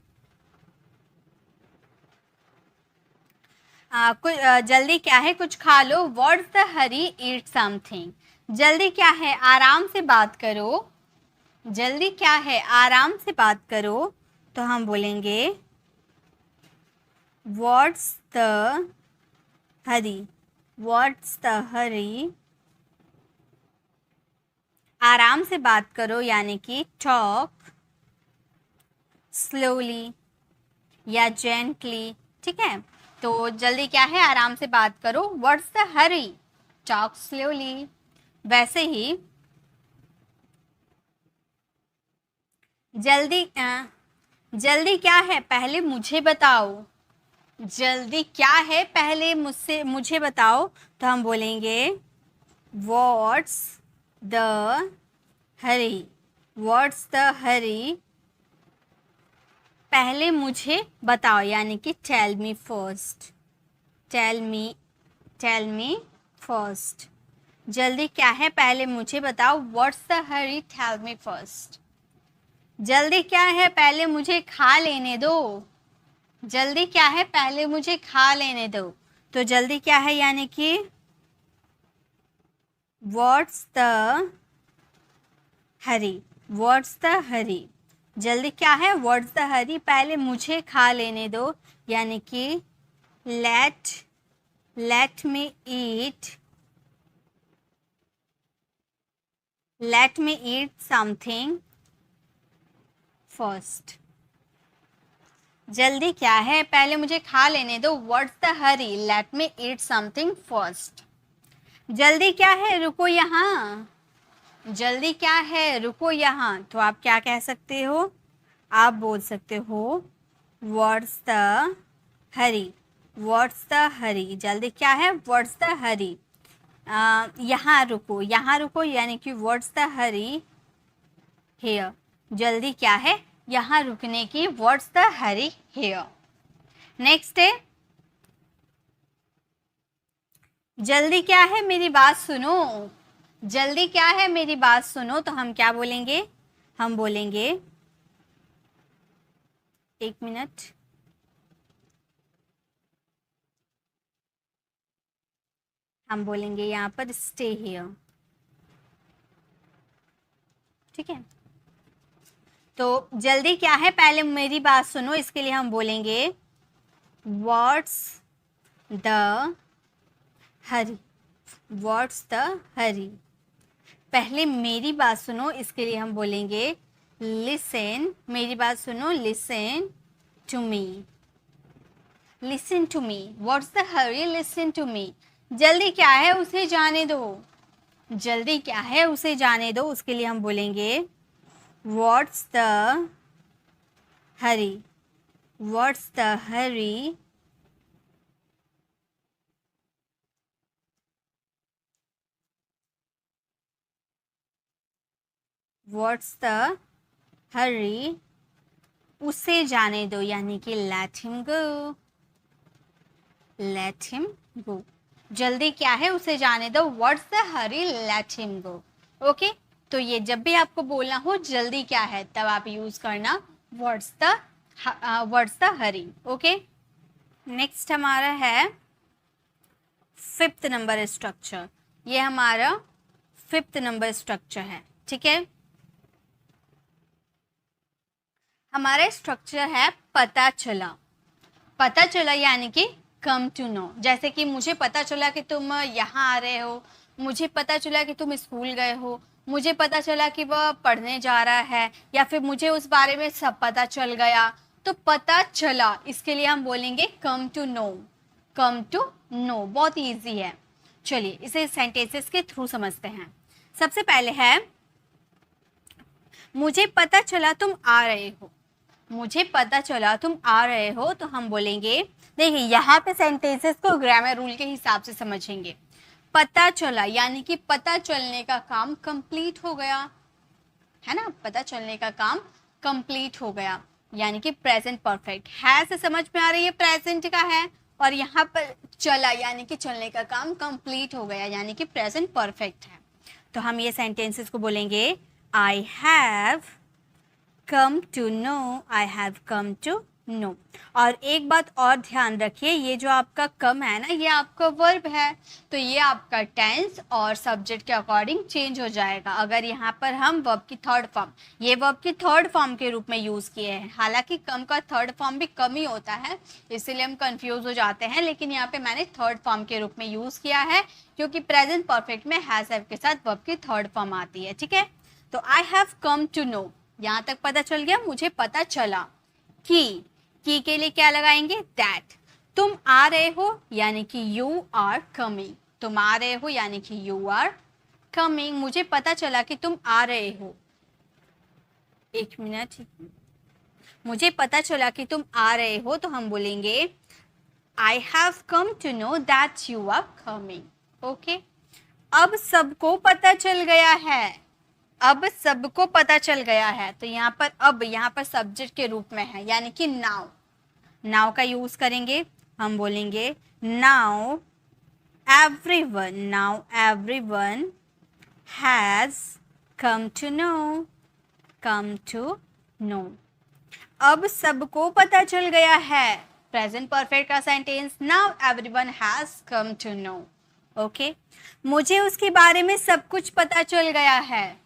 जल्दी क्या है कुछ खा लो, what's the hurry, eat something. जल्दी क्या है आराम से बात करो, जल्दी क्या है आराम से बात करो। तो हम बोलेंगे what's the hurry, what's the hurry, आराम से बात करो यानी कि टॉक स्लोली या जेंटली। ठीक है, तो जल्दी क्या है आराम से बात करो, what's the Hari, talk slowly. वैसे ही जल्दी क्या है पहले मुझे बताओ, जल्दी क्या है पहले मुझे बताओ। तो हम बोलेंगे what's the hurry, what's the hurry, पहले मुझे बताओ यानी कि tell me first, tell me first. जल्दी क्या है पहले मुझे बताओ, what's the hurry, tell me first. जल्दी क्या है, पहले मुझे खा लेने दो। जल्दी क्या है, पहले मुझे खा लेने दो। तो जल्दी क्या है यानी कि what's the hurry, what's the hurry. जल्दी क्या है, व्हाट्स द हरी, पहले मुझे खा लेने दो, यानी कि let me eat, let me eat something first. जल्दी क्या है, पहले मुझे खा लेने दो, what's the hurry, let me eat something first. जल्दी क्या है, रुको यहाँ। जल्दी क्या है, रुको यहाँ। तो आप क्या कह सकते हो, आप बोल सकते हो what's the hurry, what's the hurry. जल्दी क्या है, व्हाट्स द हरी, यहाँ रुको, यहाँ रुको, यानी कि व्हाट्स द हरी हियर। जल्दी क्या है, यहाँ रुकने की, what's the Hari here. Next है, जल्दी क्या है, मेरी बात सुनो। जल्दी क्या है, मेरी बात सुनो। तो हम क्या बोलेंगे, हम बोलेंगे, एक मिनट, हम बोलेंगे यहाँ पर स्टे हियर। ठीक है, तो जल्दी क्या है, पहले मेरी बात सुनो, इसके लिए हम बोलेंगे what's the hurry, what's the hurry. पहले मेरी बात सुनो, इसके लिए हम बोलेंगे लिसन, मेरी बात सुनो, listen to me, listen to me. What's the hurry, listen to me. जल्दी क्या है, उसे जाने दो। जल्दी क्या है, उसे जाने दो, उसके लिए हम बोलेंगे what's the hurry, what's the hurry, what's the hurry, उसे जाने दो, यानी कि let him go, let him go. जल्दी क्या है, उसे जाने दो, what's the hurry, let him go. Okay, तो ये जब भी आपको बोलना हो जल्दी क्या है, तब आप यूज करना what's the hurry. Okay, next हमारा है फिफ्थ नंबर स्ट्रक्चर। ये हमारा फिफ्थ नंबर स्ट्रक्चर है। ठीक है, हमारा स्ट्रक्चर है पता चला। पता चला यानी कि कम टू नो। जैसे कि मुझे पता चला कि तुम यहाँ आ रहे हो, मुझे पता चला कि तुम स्कूल गए हो, मुझे पता चला कि वह पढ़ने जा रहा है, या फिर मुझे उस बारे में सब पता चल गया। तो पता चला, इसके लिए हम बोलेंगे come to know, come to know. बहुत इजी है, चलिए इसे सेंटेंसेस के थ्रू समझते हैं। सबसे पहले है, मुझे पता चला तुम आ रहे हो। मुझे पता चला तुम आ रहे हो, तो हम बोलेंगे, देखिए यहाँ पे सेंटेंसेस को ग्रामर रूल के हिसाब से समझेंगे। पता चला यानी कि पता चलने का काम कंप्लीट हो गया, है ना। पता चलने का काम कंप्लीट हो गया, यानी कि प्रेजेंट परफेक्ट है। से समझ में आ रही है, प्रेजेंट का है। और यहाँ पर चला यानी कि चलने का काम कंप्लीट हो गया, यानी कि प्रेजेंट परफेक्ट है। तो हम ये सेंटेंसेस को बोलेंगे, I have come to know, I have come to know। और एक बात और ध्यान रखिए, ये जो आपका कम है ना, ये आपका वर्ब है, तो ये आपका टेंस और सब्जेक्ट के अकॉर्डिंग चेंज हो जाएगा। अगर यहाँ पर हम वर्ब की थर्ड फॉर्म, ये वर्ब की थर्ड फॉर्म के रूप में यूज़ किए हैं। हालांकि कम का थर्ड फॉर्म भी कम ही होता है, इसीलिए हम कंफ्यूज हो जाते हैं, लेकिन यहाँ पे मैंने थर्ड फॉर्म के रूप में यूज़ किया है, क्योंकि प्रेजेंट परफेक्ट में हैज हैव के साथ वर्ब की थर्ड फॉर्म आती है। ठीक है, तो I have come to know, यहां तक पता चल गया, मुझे पता चला। की के लिए क्या लगाएंगे, दैट। तुम आ रहे हो यानी कि यू आर कमिंग, तुम आ रहे हो यानी कि यू आर कमिंग। मुझे पता चला कि तुम आ रहे हो, एक मिनट, मुझे पता चला कि तुम आ रहे हो, तो हम बोलेंगे I have come to know that you are coming. Okay, अब सबको पता चल गया है, अब सबको पता चल गया है, तो यहाँ पर अब, यहाँ पर सब्जेक्ट के रूप में है, यानी कि नाउ। नाउ का यूज करेंगे, हम बोलेंगे now everyone, now everyone has come to know, come to know. अब सबको पता चल गया है, प्रेजेंट परफेक्ट का sentence, now everyone has come to know. Okay, मुझे उसके बारे में सब कुछ पता चल गया है,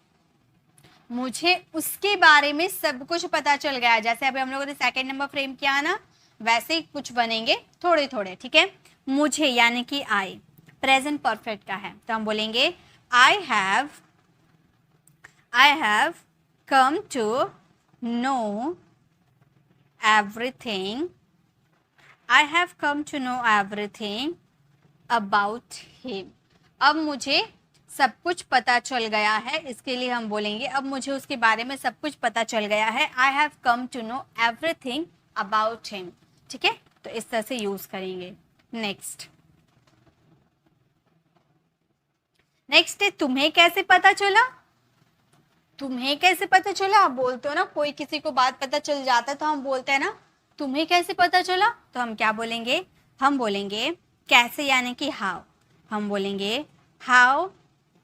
मुझे उसके बारे में सब कुछ पता चल गया है। जैसे अभी हम लोगों ने सेकंड नंबर फ्रेम किया ना, वैसे ही कुछ बनेंगे थोड़े थोड़े, ठीक है। मुझे यानी कि आई प्रेजेंट परफेक्ट का है, तो हम बोलेंगे I have come to know everything, I have come to know everything about him. अब मुझे सब कुछ पता चल गया है, इसके लिए हम बोलेंगे अब मुझे उसके बारे में सब कुछ पता चल गया है, I have come to know everything about him. ठीक है, तो इस तरह से यूज करेंगे। नेक्स्ट है तुम्हें कैसे पता चला। तुम्हें कैसे पता चला, आप बोलते हो ना, कोई किसी को बात पता चल जाता है तो हम बोलते हैं ना तुम्हें कैसे पता चला, तो हम क्या बोलेंगे, हम बोलेंगे कैसे यानी कि हाउ। हम बोलेंगे how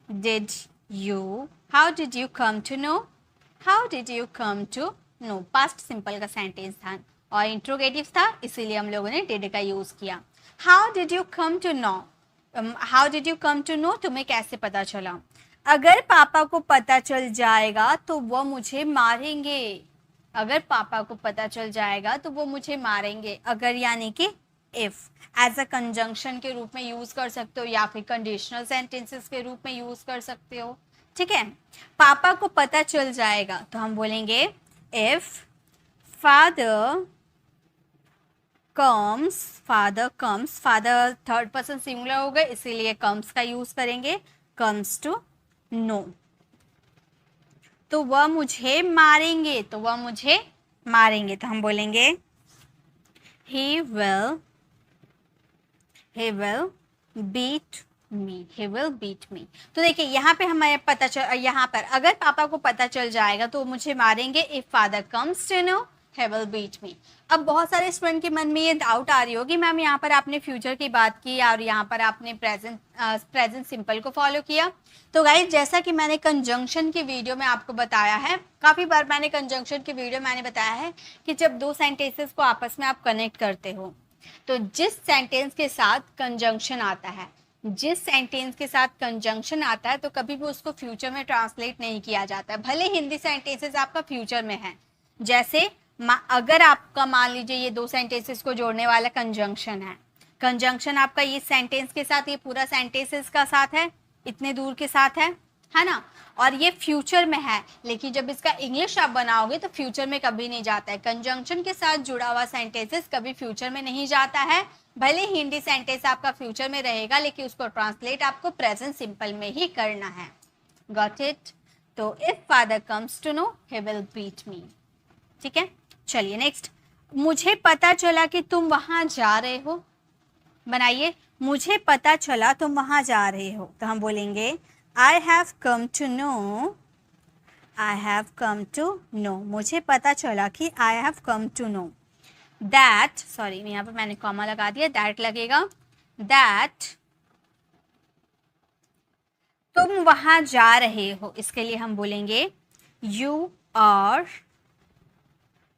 did you come to know, how did you come to know. Past simple का सेंटेंस था और इंट्रोगेटिव था, इसीलिए हम लोगों ने डिड का यूज किया। How did you come to know, how did you come to know, तुम्हें कैसे पता चला। अगर पापा को पता चल जाएगा तो वो मुझे मारेंगे, अगर पापा को पता चल जाएगा तो वो मुझे मारेंगे। अगर यानी कि इफ एज अ कंजंक्शन के रूप में यूज कर सकते हो या फिर कंडीशनल सेंटेंसेस के रूप में यूज कर सकते हो। ठीक है, पापा को पता चल जाएगा तो हम बोलेंगे if father comes, father third person singular हो गए इसीलिए कम्स का यूज करेंगे, कम्स टू नो, तो वह मुझे मारेंगे, तो वह मुझे मारेंगे, तो हम बोलेंगे he will beat me, he will beat me। तो देखिए यहाँ पे हमें पता चल, यहाँ पर अगर पापा को पता चल जाएगा तो मुझे मारेंगे, if father comes to know he will beat me। अब बहुत सारे स्टूडेंट के मन में ये डाउट आ रही होगी मैम यहाँ पर आपने फ्यूचर की बात की और यहाँ पर आपने प्रेजेंट सिंपल को फॉलो किया। तो गाइस जैसा कि मैंने कंजंक्शन की वीडियो में आपको बताया है, काफ़ी बार मैंने कंजंक्शन की वीडियो मैंने बताया है कि जब दो सेंटेंसेस को आपस में आप कनेक्ट करते हो तो जिस सेंटेंस के साथ कंजंक्शन आता है, जिस सेंटेंस के साथ कंजंक्शन आता है तो कभी भी उसको फ्यूचर में ट्रांसलेट नहीं किया जाता है, भले हिंदी सेंटेंसेस आपका फ्यूचर में है। जैसे अगर आपका मान लीजिए ये दो सेंटेंसेस को जोड़ने वाला कंजंक्शन है, कंजंक्शन आपका ये सेंटेंस के साथ, ये पूरा सेंटेंसेस का साथ है, इतने दूर के साथ है ना, और ये फ्यूचर में है, लेकिन जब इसका इंग्लिश आप बनाओगे तो फ्यूचर में कभी नहीं जाता है। कंजंक्शन के साथ जुड़ा हुआ सेंटेंसेस कभी फ्यूचर में नहीं जाता है, भले हिंदी सेंटेंस आपका फ्यूचर में रहेगा लेकिन उसको ट्रांसलेट आपको प्रेजेंट सिंपल में ही करना है। Got it. तो if father comes to know he will beat me. ठीक है, चलिए नेक्स्ट, मुझे पता चला कि तुम वहां जा रहे हो। बनाइए, मुझे पता चला तुम वहां जा रहे हो, तो हम बोलेंगे I have come to know, I have come to know, मुझे पता चला कि I have come to know that, sorry यहाँ पर मैंने कॉमा लगा दिया, that लगेगा, that तुम वहां जा रहे हो, इसके लिए हम बोलेंगे you are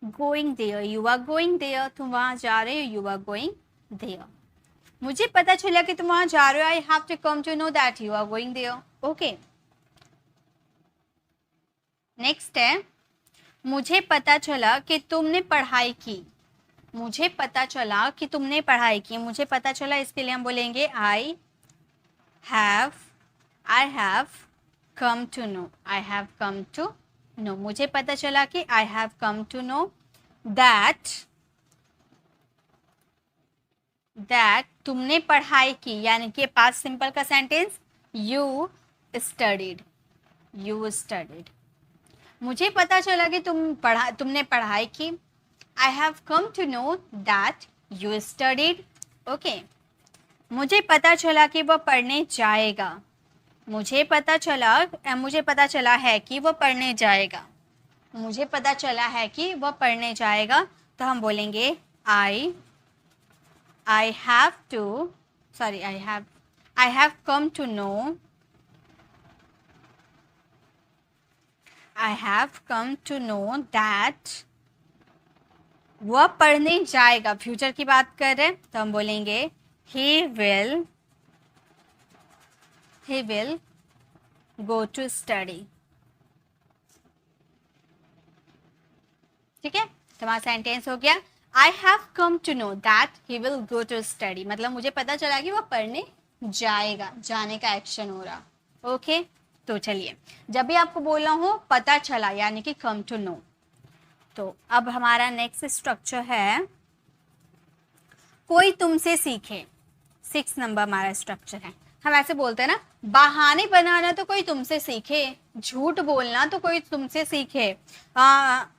going there, you are going there, तुम वहां जा रहे हो, you are going there। मुझे पता चला कि तुम वहां जा रहे हो, I have to come to know that you are going there. Okay, next है, मुझे पता चला कि तुमने पढ़ाई की। मुझे पता चला कि तुमने पढ़ाई की, मुझे पता चला, इसके लिए हम बोलेंगे I have come to know, I have come to know. मुझे पता चला कि I have come to know that तुमने पढ़ाई की, यानी कि पास्ट सिंपल का सेंटेंस यू स्टडीड। मुझे पता चला कि तुमने पढ़ाई की, I have come to know that you studied. Okay, मुझे पता चला कि वह पढ़ने जाएगा। मुझे पता चला है कि वह पढ़ने जाएगा। मुझे पता चला है कि वह पढ़ने जाएगा, तो हम बोलेंगे I have come to know I have come to know that, वह पढ़ने जाएगा, फ्यूचर की बात कर रहे हैं तो हम बोलेंगे he will go to study. ठीक है, तो हमारा सेंटेंस हो गया I have come to know that he will go to study, मतलब मुझे पता चला कि वह पढ़ने जाएगा, जाने का एक्शन हो रहा। ओके, तो चलिए, जब भी आपको बोलना हो पता चला यानी कि कम टू नो। तो अब हमारा नेक्स्ट स्ट्रक्चर है कोई तुमसे सीखे। 6 नंबर हमारा स्ट्रक्चर है। हम ऐसे बोलते हैं ना, बहाने बनाना तो कोई तुमसे सीखे, झूठ बोलना तो कोई तुमसे सीखे,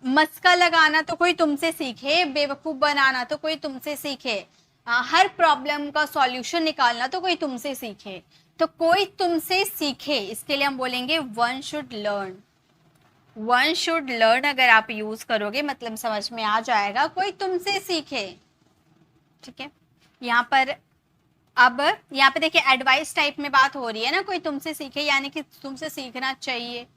मस्का लगाना तो कोई तुमसे सीखे, बेवकूफ बनाना तो कोई तुमसे सीखे, हर प्रॉब्लम का सॉल्यूशन निकालना तो कोई तुमसे सीखे। तो कोई तुमसे सीखे, इसके लिए हम बोलेंगे one should learn. One should learn अगर आप यूज करोगे मतलब समझ में आ जाएगा, कोई तुमसे सीखे। ठीक है, यहाँ पर अब यहाँ पे देखिए एडवाइस टाइप में बात हो रही है ना, कोई तुमसे सीखे यानी कि तुमसे सीखना चाहिए,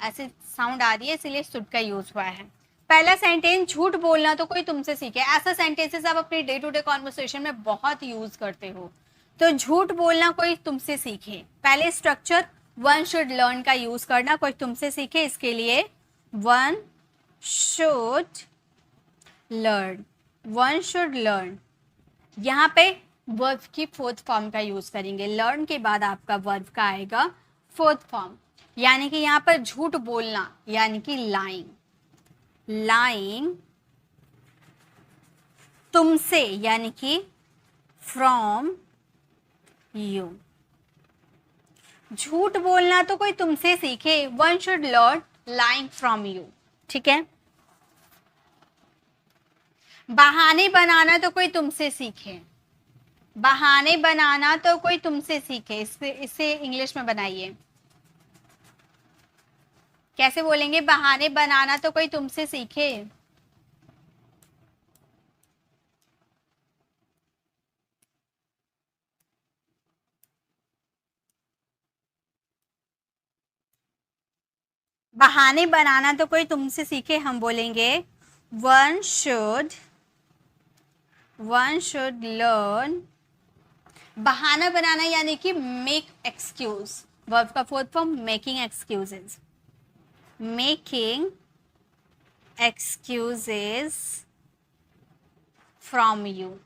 ऐसे साउंड आ रही है इसलिए शुड का यूज हुआ है। पहला सेंटेंस झूठ बोलना तो कोई तुमसे सीखे, ऐसा सेंटेंसेस आप अपने डे टू डे कॉन्वर्सेशन में बहुत यूज करते हो। तो झूठ बोलना कोई तुमसे सीखे, पहले स्ट्रक्चर वन शुड लर्न का यूज करना, कोई तुमसे सीखे, इसके लिए one should learn. One should learn, यहाँ पे वर्ब की फोर्थ फॉर्म का यूज करेंगे, लर्न के बाद आपका वर्ब का आएगा फोर्थ फॉर्म, यानी कि यहाँ पर झूठ बोलना यानी कि लाइंग, लाइंग तुमसे यानी कि फ्रॉम यू। झूठ बोलना तो कोई तुमसे सीखे, one should learn lying from you. ठीक है, बहाने बनाना तो कोई तुमसे सीखे, बहाने बनाना तो कोई तुमसे सीखे, इसे इंग्लिश में बनाइए, कैसे बोलेंगे? बहाने बनाना तो कोई तुमसे सीखे। बहाने बनाना तो कोई तुमसे सीखे, हम बोलेंगे वन शुड लर्न। बहाना बनाना यानी कि मेक एक्सक्यूज, वर्ब का fourth form making excuses, making excuses from you.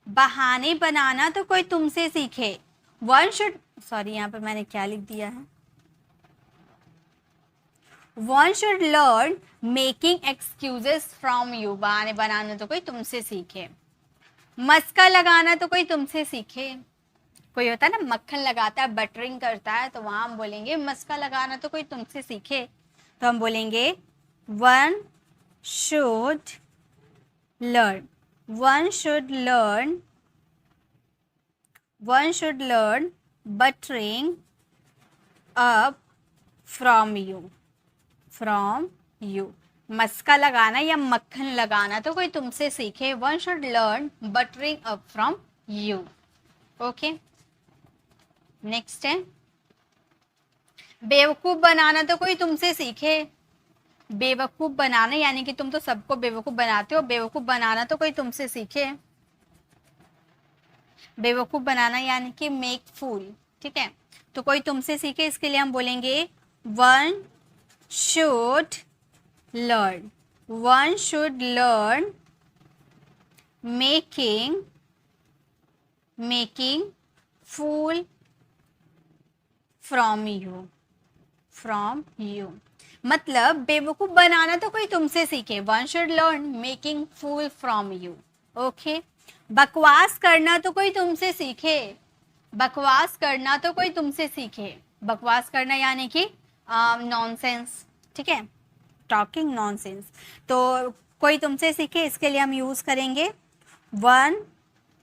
बहाने बनाना तो कोई तुमसे सीखे, वन शुड, सॉरी यहाँ पर मैंने क्या लिख दिया है, one should learn making excuses from you. बहाने बनाना तो कोई तुमसे सीखे। मस्का लगाना तो कोई तुमसे सीखे, कोई होता है ना मक्खन लगाता है, बटरिंग करता है, तो वहां हम बोलेंगे मस्का लगाना तो कोई तुमसे सीखे, तो हम बोलेंगे one should learn, one should learn, one should learn buttering up from you, from you. मस्का लगाना या मक्खन लगाना तो कोई तुमसे सीखे, one should learn buttering up from you. Okay, next है बेवकूफ बनाना तो कोई तुमसे सीखे, बेवकूफ बनाना यानी कि तुम तो सबको बेवकूफ बनाते हो, बेवकूफ बनाना तो कोई तुमसे सीखे, बेवकूफ बनाना यानी कि मेक फूल। ठीक है, तो कोई तुमसे सीखे, इसके लिए हम बोलेंगे one should learn, one should learn making fool from you. मतलब बेवकूफ बनाना तो कोई तुमसे सीखे, one should learn making fool from you. Okay, बकवास करना तो कोई तुमसे सीखे, बकवास करना तो कोई तुमसे सीखे, बकवास करना यानी कि नॉनसेंस। ठीक है, टॉकिंग नॉनसेंस, तो कोई तुमसे सीखे, इसके लिए हम यूज करेंगे one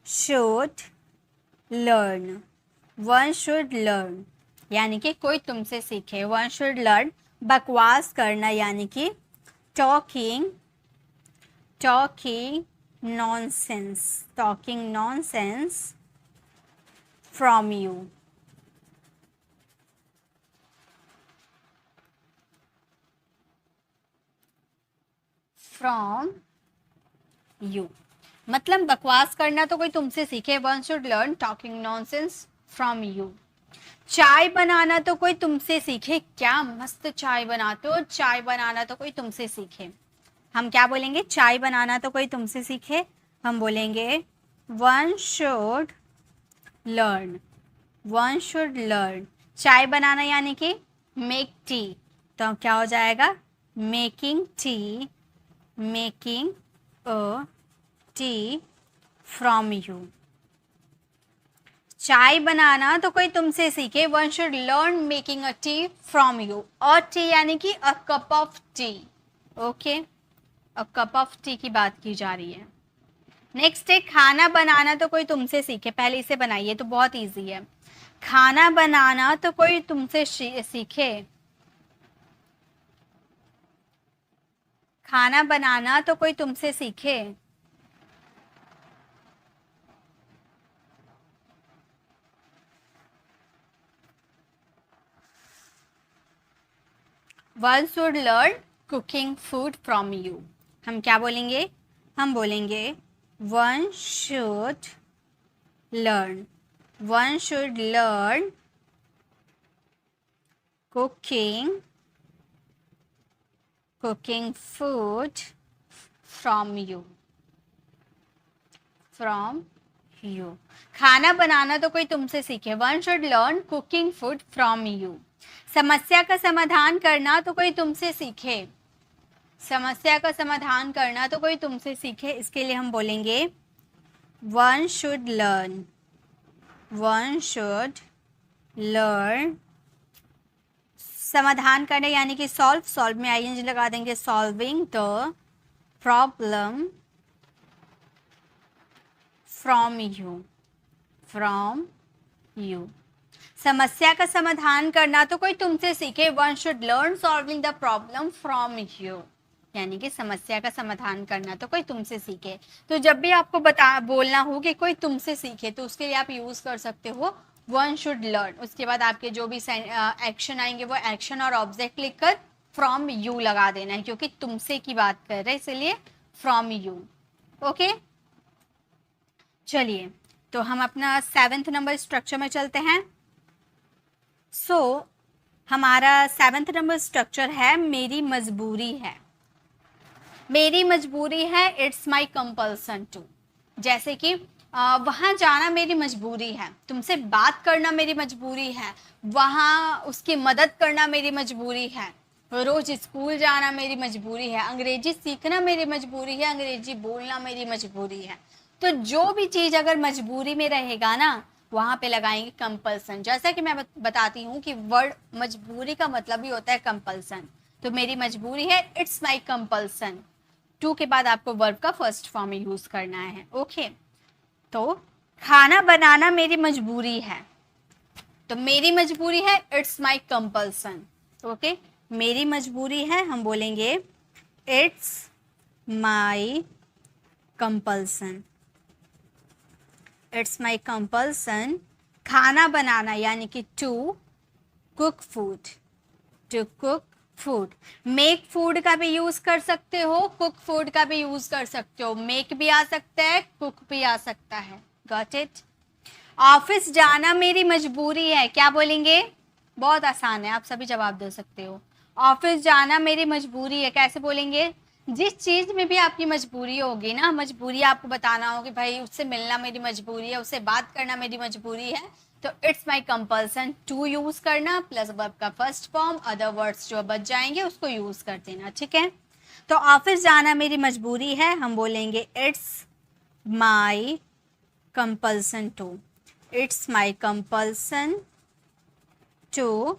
should learn, one should learn यानी कि कोई तुमसे सीखे, वन शुड लर्न बकवास करना यानी कि talking nonsense from you. From you. मतलब बकवास करना तो कोई तुमसे सीखे, one should learn talking nonsense from you. चाय बनाना तो कोई तुमसे सीखे, क्या मस्त चाय बनाते हो, चाय बनाना तो कोई तुमसे सीखे। हम क्या बोलेंगे, चाय बनाना तो कोई तुमसे सीखे, हम बोलेंगे one should learn, one should learn. चाय बनाना यानी कि मेक टी, तो क्या हो जाएगा, making tea, making a T from you. चाय बनाना तो कोई तुमसे सीखे, one should learn making a T from you. और टी यानी कि a cup of T, okay, a cup of T की बात की जा रही है। नेक्स्ट है खाना बनाना तो कोई तुमसे सीखे, पहले इसे बनाइए तो बहुत इजी है। खाना बनाना तो कोई तुमसे सीखे, खाना बनाना तो कोई तुमसे सीखे। One should learn cooking food from you. हम क्या बोलेंगे, हम बोलेंगे one should learn, one should learn cooking food from you, from you. खाना बनाना तो कोई तुमसे सीखे, one should learn cooking food from you. समस्या का समाधान करना तो कोई तुमसे सीखे, समस्या का समाधान करना तो कोई तुमसे सीखे, इसके लिए हम बोलेंगे one should learn, one should learn. समाधान करने यानी कि सॉल्व, सॉल्व में आईएनजी लगा देंगे, solving the problem from you, from you. समस्या का समाधान करना तो कोई तुमसे सीखे, one should learn solving the problem from you, यानी कि समस्या का समाधान करना तो कोई तुमसे सीखे। तो जब भी आपको बोलना हो कि कोई तुमसे सीखे, तो उसके लिए आप यूज कर सकते हो वन शुड लर्न। उसके बाद आपके जो भी एक्शन आएंगे वो एक्शन और ऑब्जेक्ट लिखकर फ्रॉम यू लगा देना है, क्योंकि तुमसे की बात कर रहे हैं, इसलिए फ्रॉम यू। ओके, चलिए तो हम अपना 7th नंबर स्ट्रक्चर में चलते हैं। हमारा 7th नंबर स्ट्रक्चर है मेरी मजबूरी है। मेरी मजबूरी है, इट्स माई कंपल्सन टू। जैसे कि वहाँ जाना मेरी मजबूरी है, तुमसे बात करना मेरी मजबूरी है, वहाँ उसकी मदद करना मेरी मजबूरी है, रोज स्कूल जाना मेरी मजबूरी है, अंग्रेजी सीखना मेरी मजबूरी है, अंग्रेजी बोलना मेरी मजबूरी है। तो जो भी चीज़ अगर मजबूरी में रहेगा ना, वहाँ पे लगाएंगे कंपल्सन। जैसा कि मैं बताती हूँ कि वर्ड मजबूरी का मतलब ही होता है कंपल्सन। तो मेरी मजबूरी है, इट्स माई कंपल्सन। टू के बाद आपको वर्ब का फर्स्ट फॉर्म यूज करना है। ओके, तो खाना बनाना मेरी मजबूरी है, तो मेरी मजबूरी है, इट्स माई कंपल्सन। ओके, मेरी मजबूरी है, हम बोलेंगे it's my compulsion, it's my compulsion. खाना बनाना यानी कि to cook food, to cook food. Make food का भी यूज कर सकते हो, कुक फूड का भी यूज कर सकते हो। मेक भी आ सकता है, कुक भी आ सकता है। Got it. ऑफिस जाना मेरी मजबूरी है, क्या बोलेंगे, बहुत आसान है, आप सभी जवाब दे सकते हो। ऑफिस जाना मेरी मजबूरी है, कैसे बोलेंगे, जिस चीज में भी आपकी मजबूरी होगी ना, मजबूरी आपको बताना हो कि भाई उससे मिलना मेरी मजबूरी है, उससे बात करना मेरी मजबूरी है, तो it's my compulsion to use करना प्लस वर्ब का फर्स्ट फॉर्म, अदर वर्ड्स जो बच जाएंगे उसको यूज कर देना। ठीक है, तो ऑफिस जाना मेरी मजबूरी है, हम बोलेंगे it's my compulsion to, it's my compulsion to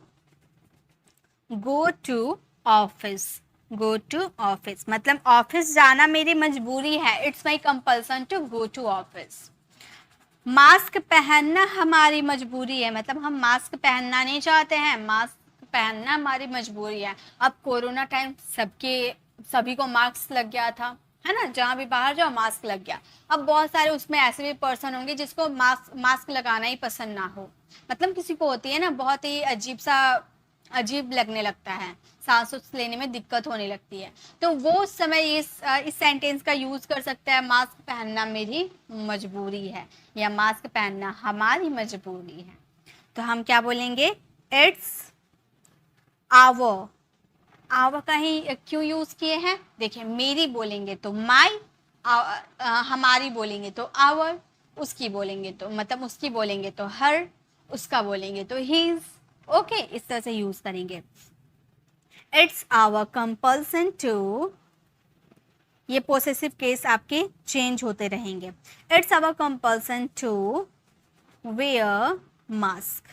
go to office, go to office. मतलब ऑफिस जाना मेरी मजबूरी है, it's my compulsion to go to office. Mask पहनना हमारी मजबूरी है, मतलब हम मास्क पहनना नहीं चाहते हैं, मास्क पहनना हमारी मजबूरी है। अब कोरोना टाइम सभी को मास्क लग गया था, है ना, जहाँ भी बाहर जाओ मास्क लग गया। अब बहुत सारे उसमें ऐसे भी पर्सन होंगे जिसको मास्क लगाना ही पसंद ना हो। मतलब किसी को होती है ना बहुत ही अजीब सा अजीब लगने लगता है, सांस उस लेने में दिक्कत होने लगती है, तो वो समय इस सेंटेंस का यूज कर सकता है, मास्क पहनना मेरी मजबूरी है या मास्क पहनना हमारी मजबूरी है। तो हम क्या बोलेंगे, इट्स आवर। आवर का ही क्यों यूज किए हैं, देखिए मेरी बोलेंगे तो माई, हमारी बोलेंगे तो आवर, उसकी बोलेंगे तो मतलब उसकी बोलेंगे तो हर, उसका बोलेंगे तो हीज। ओके, इस तरह से यूज करेंगे। इट्स आवर कंपल्सन टू, ये पोसेसिव केस आपके चेंज होते रहेंगे। It's our compulsion to wear mask.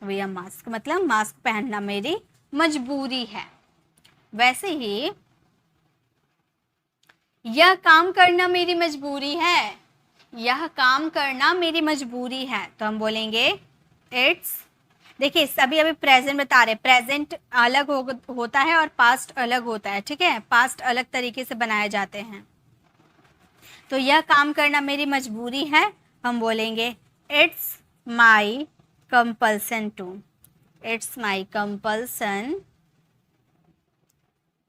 Wear mask मतलब मास्क पहनना मेरी मजबूरी है। वैसे ही यह काम करना मेरी मजबूरी है, यह काम करना मेरी मजबूरी है, तो हम बोलेंगे इट्स, देखिए सभी अभी प्रेजेंट बता रहे, प्रेजेंट अलग होता है और पास्ट अलग होता है, ठीक है, पास्ट अलग तरीके से बनाए जाते हैं। तो यह काम करना मेरी मजबूरी है, हम बोलेंगे it's my compulsion to. It's my compulsion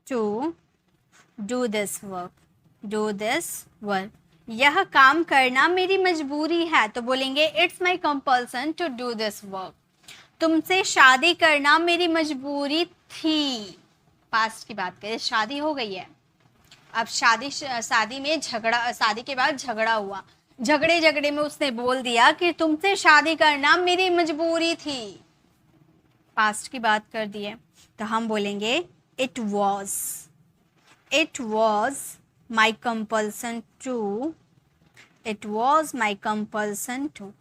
to do this work. Do this work, यह काम करना मेरी मजबूरी है, तो बोलेंगे it's my compulsion to do this work. तुमसे शादी करना मेरी मजबूरी थी, पास्ट की बात करें, शादी हो गई है, अब शादी में झगड़ा, शादी के बाद झगड़ा हुआ, झगड़े में उसने बोल दिया कि तुमसे शादी करना मेरी मजबूरी थी, पास्ट की बात कर दिए, तो हम बोलेंगे it was my compulsion to, it was my compulsion to.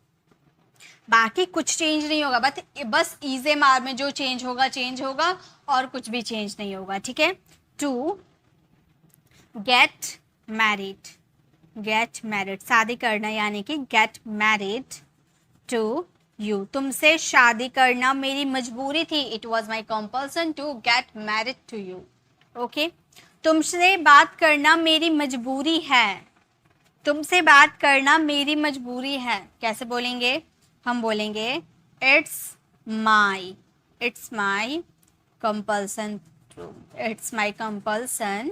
बाकी कुछ चेंज नहीं होगा, बस ईजे मार में जो चेंज होगा और कुछ भी चेंज नहीं होगा, ठीक है। टू गेट मैरिड, शादी करना यानी कि गेट मैरिड टू यू, तुमसे शादी करना मेरी मजबूरी थी, it was my compulsion to get married to you. Okay, तुमसे बात करना मेरी मजबूरी है, तुमसे बात करना मेरी मजबूरी है, कैसे बोलेंगे, हम बोलेंगे it's my compulsion to, it's my compulsion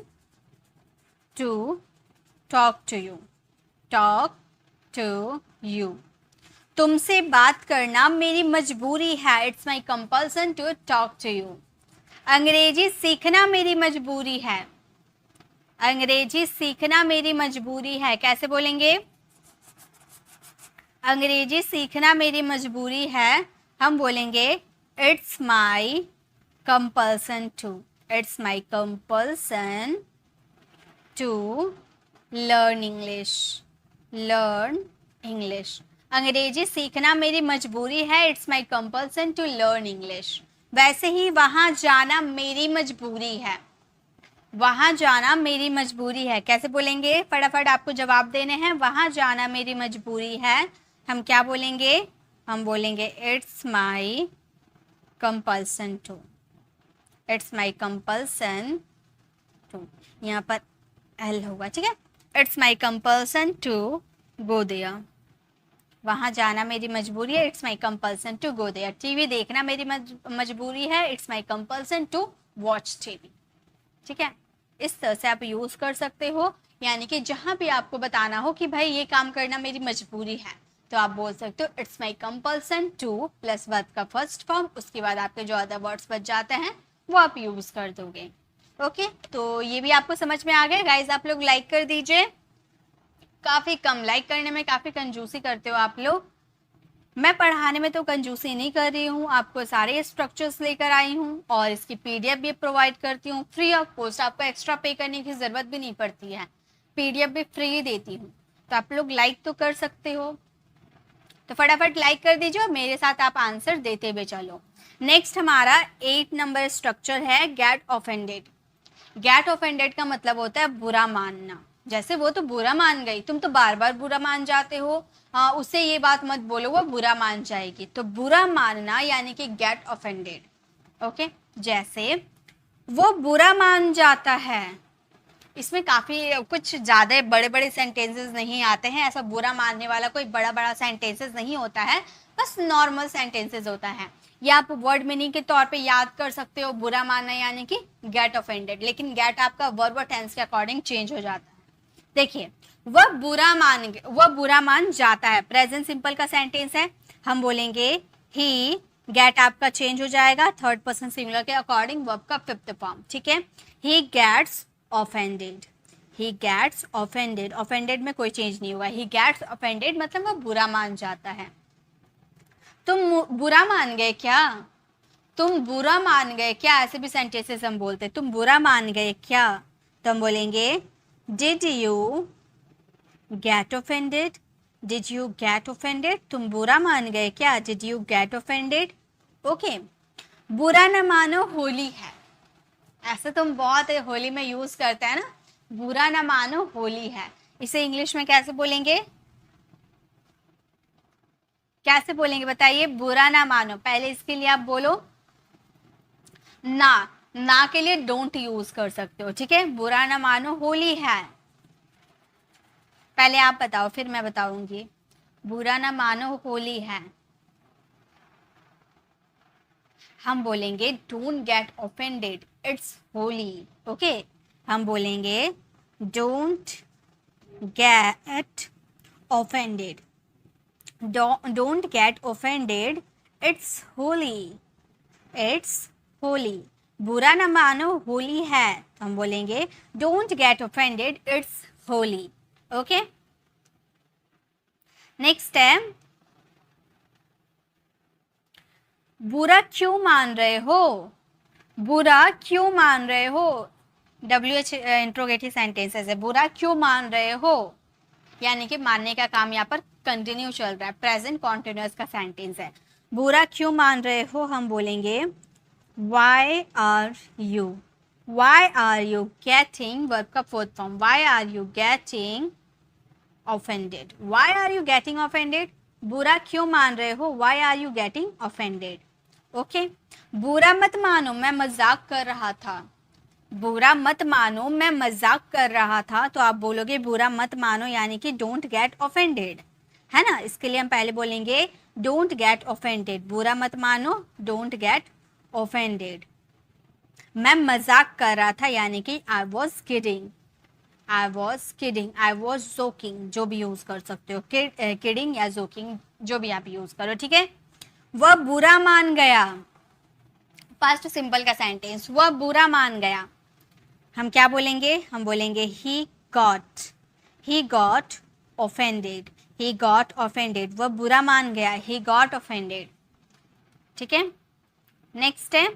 to talk to you. तुमसे बात करना मेरी मजबूरी है, it's my compulsion to talk to you. अंग्रेजी सीखना मेरी मजबूरी है, अंग्रेजी सीखना मेरी मजबूरी है, कैसे बोलेंगे, अंग्रेजी सीखना मेरी मजबूरी है, हम बोलेंगे it's my compulsion to, it's my compulsion to learn English. अंग्रेजी सीखना मेरी मजबूरी है, it's my compulsion to learn English. वैसे ही वहाँ जाना मेरी मजबूरी है, वहाँ जाना मेरी मजबूरी है, कैसे बोलेंगे, फटाफट आपको जवाब देने हैं, वहाँ जाना मेरी मजबूरी है, हम क्या बोलेंगे, हम बोलेंगे it's my compulsion to, it's my compulsion to, यहाँ पर एल होगा, ठीक है, it's my compulsion to go there, वहाँ जाना मेरी मजबूरी है, it's my compulsion to go there. TV देखना मेरी मजबूरी है, it's my compulsion to watch TV, ठीक है। इस तरह से आप यूज कर सकते हो, यानी कि जहाँ भी आपको बताना हो कि भाई ये काम करना मेरी मजबूरी है, तो आप बोल सकते हो it's my compulsion two plus verb का फर्स्ट फॉर्म, उसके बाद आपके जो अदर वर्ड्स बच जाते हैं वो आप यूज कर दोगे। ओके, तो ये भी आपको समझ में आ गया गाइज। आप लोग लाइक कर दीजिए, काफी कम लाइक करने में काफी कंजूसी करते हो आप लोग। मैं पढ़ाने में तो कंजूसी नहीं कर रही हूँ, आपको सारे स्ट्रक्चर्स लेकर आई हूँ और इसकी पीडीएफ भी प्रोवाइड करती हूँ फ्री ऑफ कॉस्ट, आपको एक्स्ट्रा पे करने की ज़रूरत भी नहीं पड़ती है, पीडीएफ भी फ्री देती हूँ, तो आप लोग लाइक तो कर सकते हो, तो फटाफट लाइक कर दीजिए और मेरे साथ आप आंसर देते हुए चलो। नेक्स्ट हमारा 8 नंबर स्ट्रक्चर है गेट ऑफेंडेड। गेट ऑफेंडेड का मतलब होता है बुरा मानना, जैसे वो तो बुरा मान गई, तुम तो बार बार बुरा मान जाते हो, हाँ उससे ये बात मत बोलो वो बुरा मान जाएगी, तो बुरा मानना यानी कि गेट ऑफेंडेड। ओके, जैसे वो बुरा मान जाता है, इसमें काफी कुछ ज्यादा बड़े बड़े सेंटेंसेस नहीं आते हैं, ऐसा बुरा मानने वाला कोई बड़ा बड़ा सेंटेंसेस नहीं होता है, बस नॉर्मल सेंटेंसेस होता है। ये आप वर्ड मीनिंग के तौर पे याद कर सकते हो, बुरा मानना यानी कि गेट ऑफेंडेड, लेकिन गेट आपका वर्ब और टेंस के अकॉर्डिंग चेंज हो जाता है। देखिए, वह बुरा मान जाता है, प्रेजेंट सिंपल का सेंटेंस है, हम बोलेंगे ही, गेट आपका चेंज हो जाएगा थर्ड पर्सन सिंगुलर के अकॉर्डिंग वर्ब का फिफ्थ फॉर्म, ठीक है। He gets offended, he gets offended, offended में कोई चेंज नहीं हुआ, ही गेट्स ऑफेंडेड मतलब वह बुरा मान जाता है। तुम बुरा मान गए क्या, तुम बुरा मान गए क्या, ऐसे भी सेंटेंसेस हम बोलते हैं, तुम बुरा मान गए क्या, तो हम बोलेंगे did you get offended, did you get offended, तुम बुरा मान गए क्या, did you get offended. Okay, बुरा न मानो होली है, ऐसे तुम बहुत होली में यूज करते हैं ना, बुरा न मानो होली है, इसे इंग्लिश में कैसे बोलेंगे, कैसे बोलेंगे बताइए, बुरा ना मानो, पहले इसके लिए आप बोलो ना के लिए डोंट यूज कर सकते हो, ठीक है। बुरा ना मानो होली है, पहले आप बताओ फिर मैं बताऊंगी, बुरा ना मानो होली है, हम बोलेंगे don't get offended, it's Holi, okay. हम बोलेंगे don't get offended, don't get offended, it's holy, it's holy। बुरा ना मानो होली है, तो हम बोलेंगे don't get offended, it's holy, okay। Next है बुरा क्यों मान रहे हो, बुरा क्यों मान रहे हो, WH इंट्रोगेटिव सेंटेंसेस है, बुरा क्यों मान रहे हो यानी कि मानने का काम यहाँ पर कंटिन्यू चल रहा है, प्रेजेंट कॉन्टिन्यूअस का सेंटेंस है, बुरा क्यों मान रहे हो, हम बोलेंगे why are you getting, verb का fourth form, why are you getting offended, why are you getting offended, बुरा क्यों मान रहे हो, why are you getting offended, okay. बुरा मत मानो मैं मजाक कर रहा था, बुरा मत मानो मैं मजाक कर रहा था, तो आप बोलोगे बुरा मत मानो यानी कि डोंट गेट ऑफेंडेड, है ना। इसके लिए हम पहले बोलेंगे डोंट गेट ऑफेंडेड, बुरा मत मानो डोंट गेट ऑफेंडेड। मैं मजाक कर रहा था यानी कि I was kidding, I was kidding, I was joking, जो भी यूज कर सकते हो, किडिंग या जोकिंग जो भी आप यूज करो, ठीक है। वह बुरा मान गया, फर्स्ट सिंपल का सेंटेंस, वह बुरा मान गया, हम क्या बोलेंगे, हम बोलेंगे he got offended, he got offended, वह बुरा मान गया, ही गॉट ऑफेंडेड, ठीक है। नेक्स्ट है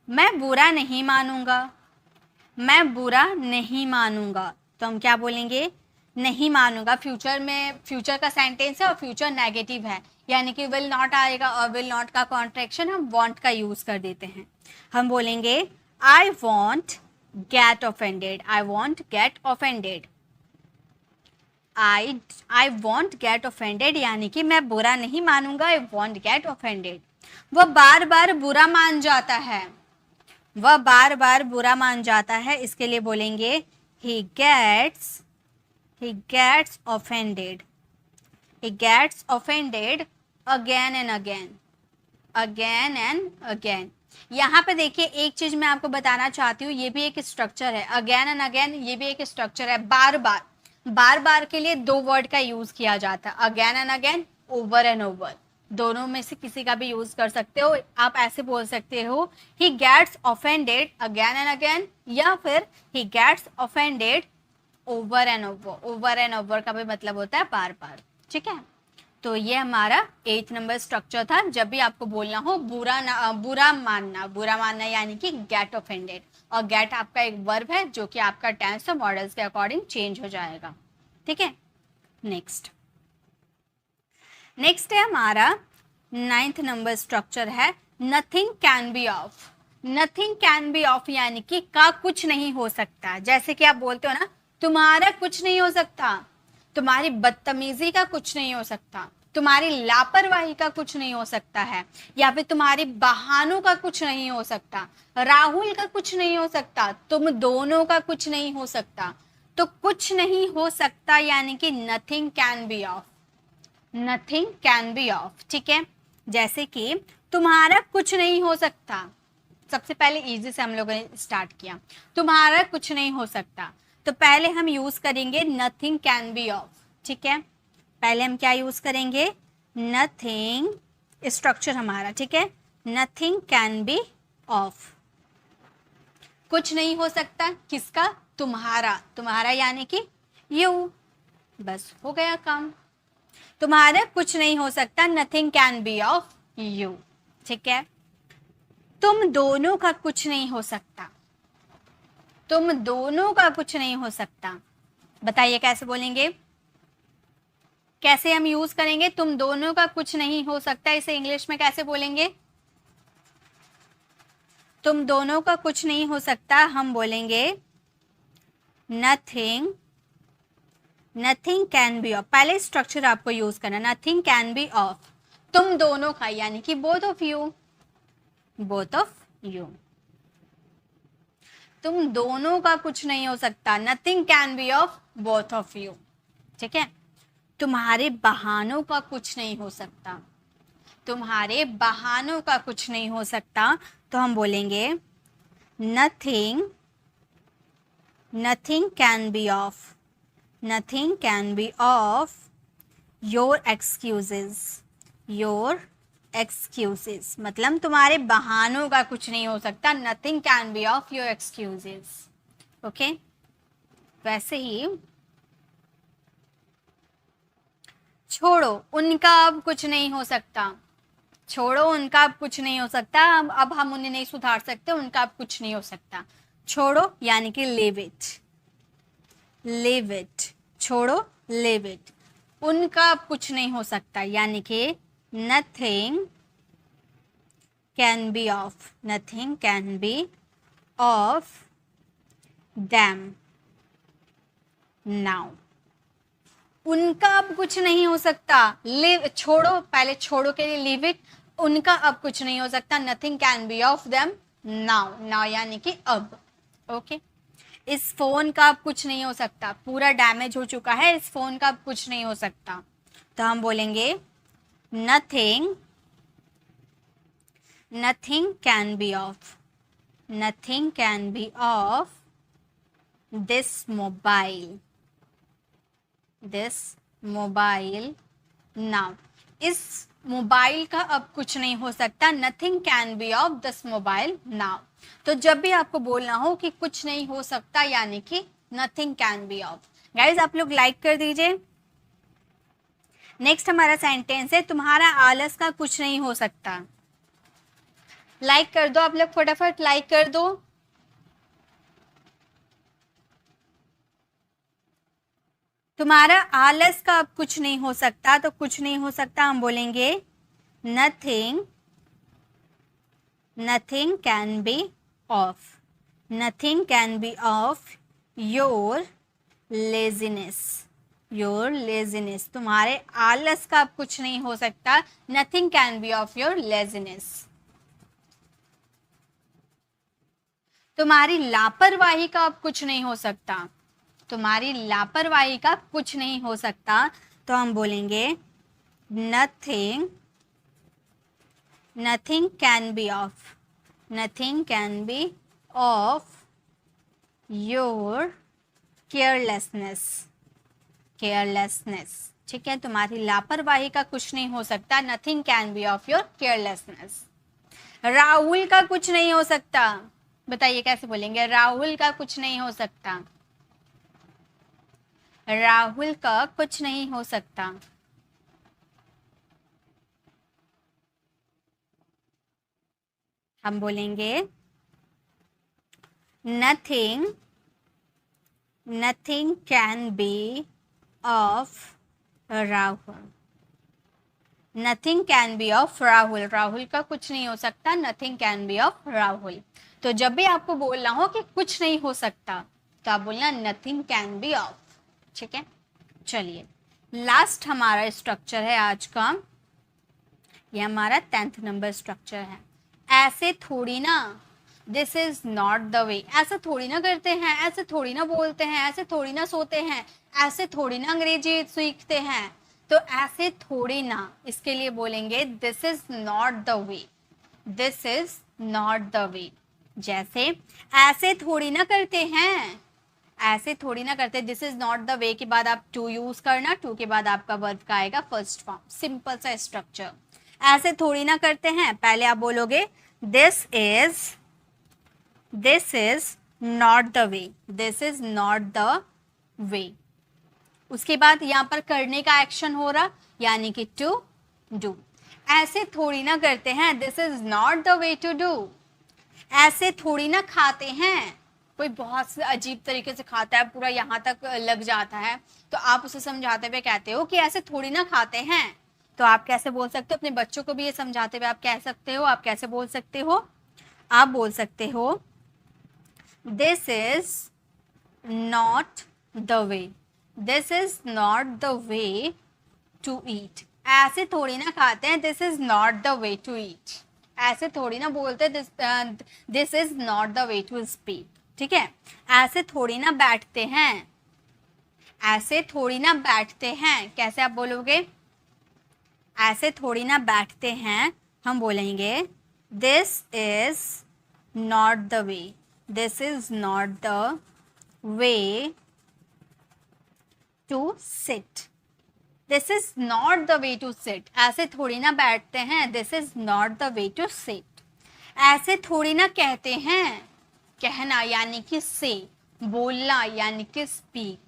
मैं बुरा नहीं मानूंगा, मैं बुरा नहीं मानूंगा, तो हम क्या बोलेंगे नहीं मानूंगा, फ्यूचर में, फ्यूचर का सेंटेंस है और फ्यूचर नेगेटिव है यानी कि विल नॉट आएगा और विल नॉट का कॉन्ट्रैक्शन हम वांट का यूज कर देते हैं, हम बोलेंगे I want get offended, I want get offended, I want get offended यानी कि मैं बुरा नहीं मानूंगा, आई वॉन्ट गेट ऑफेंडेड। वह बार बार बुरा मान जाता है, वह बार बार बुरा मान जाता है, इसके लिए बोलेंगे he gets offended, he gets offended again and again। यहाँ पे देखिए एक चीज मैं आपको बताना चाहती हूँ, ये भी एक स्ट्रक्चर है, अगेन एंड अगेन ये भी एक स्ट्रक्चर है, बार बार के लिए दो वर्ड का यूज किया जाता है, again and again, over and over, दोनों में से किसी का भी यूज कर सकते हो, आप ऐसे बोल सकते हो he gets offended again and again या फिर he gets offended over and over का भी मतलब होता है बार बार, ठीक है। तो ये हमारा 8 नंबर स्ट्रक्चर था, जब भी आपको बोलना हो बुरा मानना यानी कि गेट ऑफेंडेड, और गेट आपका एक वर्ब है जो कि आपका टेंस और मॉडल्स के अकॉर्डिंग चेंज हो जाएगा, ठीक है। नेक्स्ट है हमारा 9th नंबर स्ट्रक्चर है nothing can be of, nothing can be of यानी कि का कुछ नहीं हो सकता, जैसे कि आप बोलते हो ना तुम्हारा कुछ नहीं हो सकता, तुम्हारी बदतमीजी का कुछ नहीं हो सकता, तुम्हारी लापरवाही का कुछ नहीं हो सकता है, या फिर तुम्हारे बहानों का कुछ नहीं हो सकता, राहुल का कुछ नहीं हो सकता, तुम दोनों का कुछ नहीं हो सकता। तो कुछ नहीं हो सकता यानी कि nothing can be of, nothing can be of, ठीक है। जैसे कि तुम्हारा कुछ नहीं हो सकता, सबसे पहले इजी से हम लोगों ने स्टार्ट किया, तुम्हारा कुछ नहीं हो सकता, तो पहले हम यूज करेंगे नथिंग कैन बी ऑफ, ठीक है। पहले हम क्या यूज करेंगे, नथिंग, स्ट्रक्चर हमारा, ठीक है, नथिंग कैन बी ऑफ। कुछ नहीं हो सकता किसका, तुम्हारा, तुम्हारा यानी कि यू, बस हो गया काम। तुम्हारा कुछ नहीं हो सकता, nothing can be of you, ठीक है। तुम दोनों का कुछ नहीं हो सकता, तुम दोनों का कुछ नहीं हो सकता, बताइए कैसे बोलेंगे, कैसे हम यूज करेंगे, तुम दोनों का कुछ नहीं हो सकता, इसे इंग्लिश में कैसे बोलेंगे, तुम दोनों का कुछ नहीं हो सकता, हम बोलेंगे nothing, nothing can be of. पहले स्ट्रक्चर आपको यूज करना, नथिंग कैन बी ऑफ तुम दोनों का, यानी कि both of you, both of you. तुम दोनों का कुछ नहीं हो सकता, nothing can be of both of you, ठीक है। तुम्हारे बहानों का कुछ नहीं हो सकता, तुम्हारे बहानों का कुछ नहीं हो सकता, तो हम बोलेंगे nothing, nothing can be of, nothing can be of your excuses, your excuses, मतलब तुम्हारे बहानों का कुछ नहीं हो सकता, nothing can be of your excuses, okay. वैसे ही छोड़ो, उनका अब कुछ नहीं हो सकता, छोड़ो उनका अब कुछ नहीं हो सकता, अब हम उन्हें नहीं सुधार सकते, उनका अब कुछ नहीं हो सकता। छोड़ो यानी कि लीव इट, लीव इट, छोड़ो लीव इट। उनका अब कुछ नहीं हो सकता यानी कि nothing can be of, nothing can be of them now. उनका अब कुछ नहीं हो सकता, लिव, छोड़ो, पहले छोड़ो के लिए लीव इट, उनका अब कुछ नहीं हो सकता, nothing can be of them now, now यानी कि अब, ओके। इस फोन का अब कुछ नहीं हो सकता, पूरा डैमेज हो चुका है, इस फोन का अब कुछ नहीं हो सकता, तो हम बोलेंगे nothing, nothing can be of, nothing can be of this mobile, this mobile now. इस मोबाइल का अब कुछ नहीं हो सकता, nothing can be of this mobile now. तो जब भी आपको बोलना हो कि कुछ नहीं हो सकता यानी कि nothing can be of. Guys आप लोग लाइक कर दीजिए। नेक्स्ट हमारा सेंटेंस है, तुम्हारा आलस का कुछ नहीं हो सकता। लाइक कर दो आप लोग, फटाफट लाइक कर दो। तुम्हारा आलस का अब कुछ नहीं हो सकता, तो कुछ नहीं हो सकता हम बोलेंगे nothing, nothing can be of, nothing can be of your laziness, your laziness. तुम्हारे आलस का अब कुछ नहीं हो सकता, nothing can be of your laziness. तुम्हारी लापरवाही का अब कुछ नहीं हो सकता, तुम्हारी लापरवाही का कुछ नहीं हो सकता, तो हम बोलेंगे nothing, nothing can be of, nothing can be of your carelessness, carelessness, ठीक है। तुम्हारी लापरवाही का कुछ नहीं हो सकता, nothing can be of your carelessness. Rahul का कुछ नहीं हो सकता, बताइए कैसे बोलेंगे, राहुल का कुछ नहीं हो सकता, राहुल का कुछ नहीं हो सकता। हम बोलेंगे nothing, nothing can be of Rahul, nothing can be of Rahul, Rahul का कुछ नहीं हो सकता, nothing can be of Rahul. तो जब भी आपको बोलना हो कि कुछ नहीं हो सकता, तो आप बोलना नथिंग कैन बी ऑफ, ठीक है। चलिए लास्ट हमारा स्ट्रक्चर है आज का, ये हमारा 10th नंबर स्ट्रक्चर है। ऐसे थोड़ी ना, दिस इज नॉट द वे, ऐसे थोड़ी ना करते हैं, ऐसे थोड़ी ना बोलते हैं, ऐसे थोड़ी ना सोते हैं, ऐसे थोड़ी ना अंग्रेजी सीखते हैं। तो ऐसे थोड़ी ना, इसके लिए बोलेंगे this is not the way, this is not the वे। जैसे ऐसे थोड़ी ना करते हैं, ऐसे थोड़ी ना करते, दिस इज नॉट द वे के बाद आप टू यूज करना, टू के बाद आपका वर्ब का आएगा फर्स्ट फॉर्म, सिंपल सा स्ट्रक्चर। ऐसे थोड़ी ना करते हैं, पहले आप बोलोगे this is not the way, this is not the वे। उसके बाद यहाँ पर करने का एक्शन हो रहा, यानी कि टू डू। ऐसे थोड़ी ना करते हैं, this is not the way to do. ऐसे थोड़ी ना खाते हैं, कोई बहुत से अजीब तरीके से खाता है, पूरा यहाँ तक लग जाता है, तो आप उसे समझाते हुए कहते हो कि ऐसे थोड़ी ना खाते हैं। तो आप कैसे बोल सकते हो, अपने बच्चों को भी ये समझाते हुए आप कह सकते हो, आप कैसे बोल सकते हो, आप बोल सकते हो this is not the way, this is not the way to eat. ऐसे थोड़ी ना खाते हैं, this is not the way to eat. ऐसे थोड़ी ना बोलते, this is not the way to speak. ठीक है, ऐसे थोड़ी ना बैठते हैं, ऐसे थोड़ी ना बैठते हैं, कैसे आप बोलोगे, ऐसे थोड़ी ना बैठते हैं, हम बोलेंगे this is not the way, this is not the way to sit, this is not the way to sit. ऐसे थोड़ी ना बैठते हैं, this is not the way to sit. ऐसे थोड़ी ना कहते हैं, कहना यानी कि से, बोलना यानी कि स्पीक,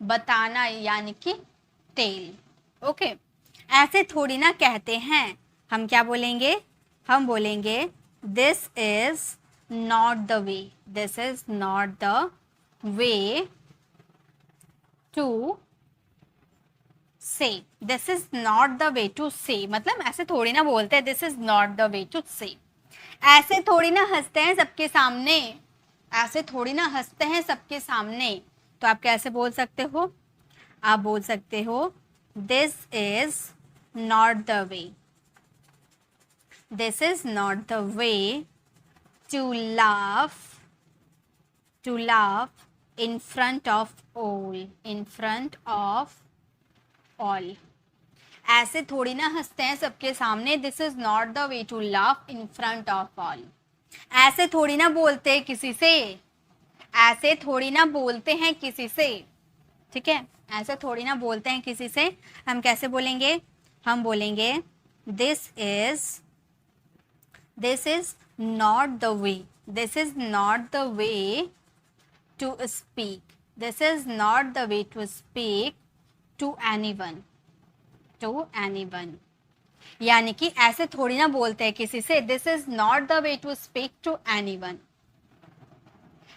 बताना यानी कि टेल। ओके, ऐसे थोड़ी ना कहते हैं, हम क्या बोलेंगे, हम बोलेंगे this is not the way, this is not the way to say, this is not the way to say, मतलब ऐसे थोड़ी ना बोलते हैं, this is not the way to say. ऐसे थोड़ी ना हंसते हैं सबके सामने, ऐसे थोड़ी ना हंसते हैं सबके सामने, तो आप कैसे बोल सकते हो, आप बोल सकते हो this is not the way, this is not the way to laugh in front of all, in front of all. ऐसे थोड़ी ना हंसते हैं सबके सामने, this is not the way to laugh in front of all. ऐसे थोड़ी ना बोलते हैं किसी से, ऐसे थोड़ी ना बोलते हैं किसी से। ठीक है, ऐसे थोड़ी ना बोलते हैं किसी से, हम कैसे बोलेंगे, हम बोलेंगे this is not the way, this is not the way to speak, this is not the way to speak to anyone, to anyone. यानी कि ऐसे थोड़ी ना बोलते हैं किसी से, this is not the way to speak to anyone.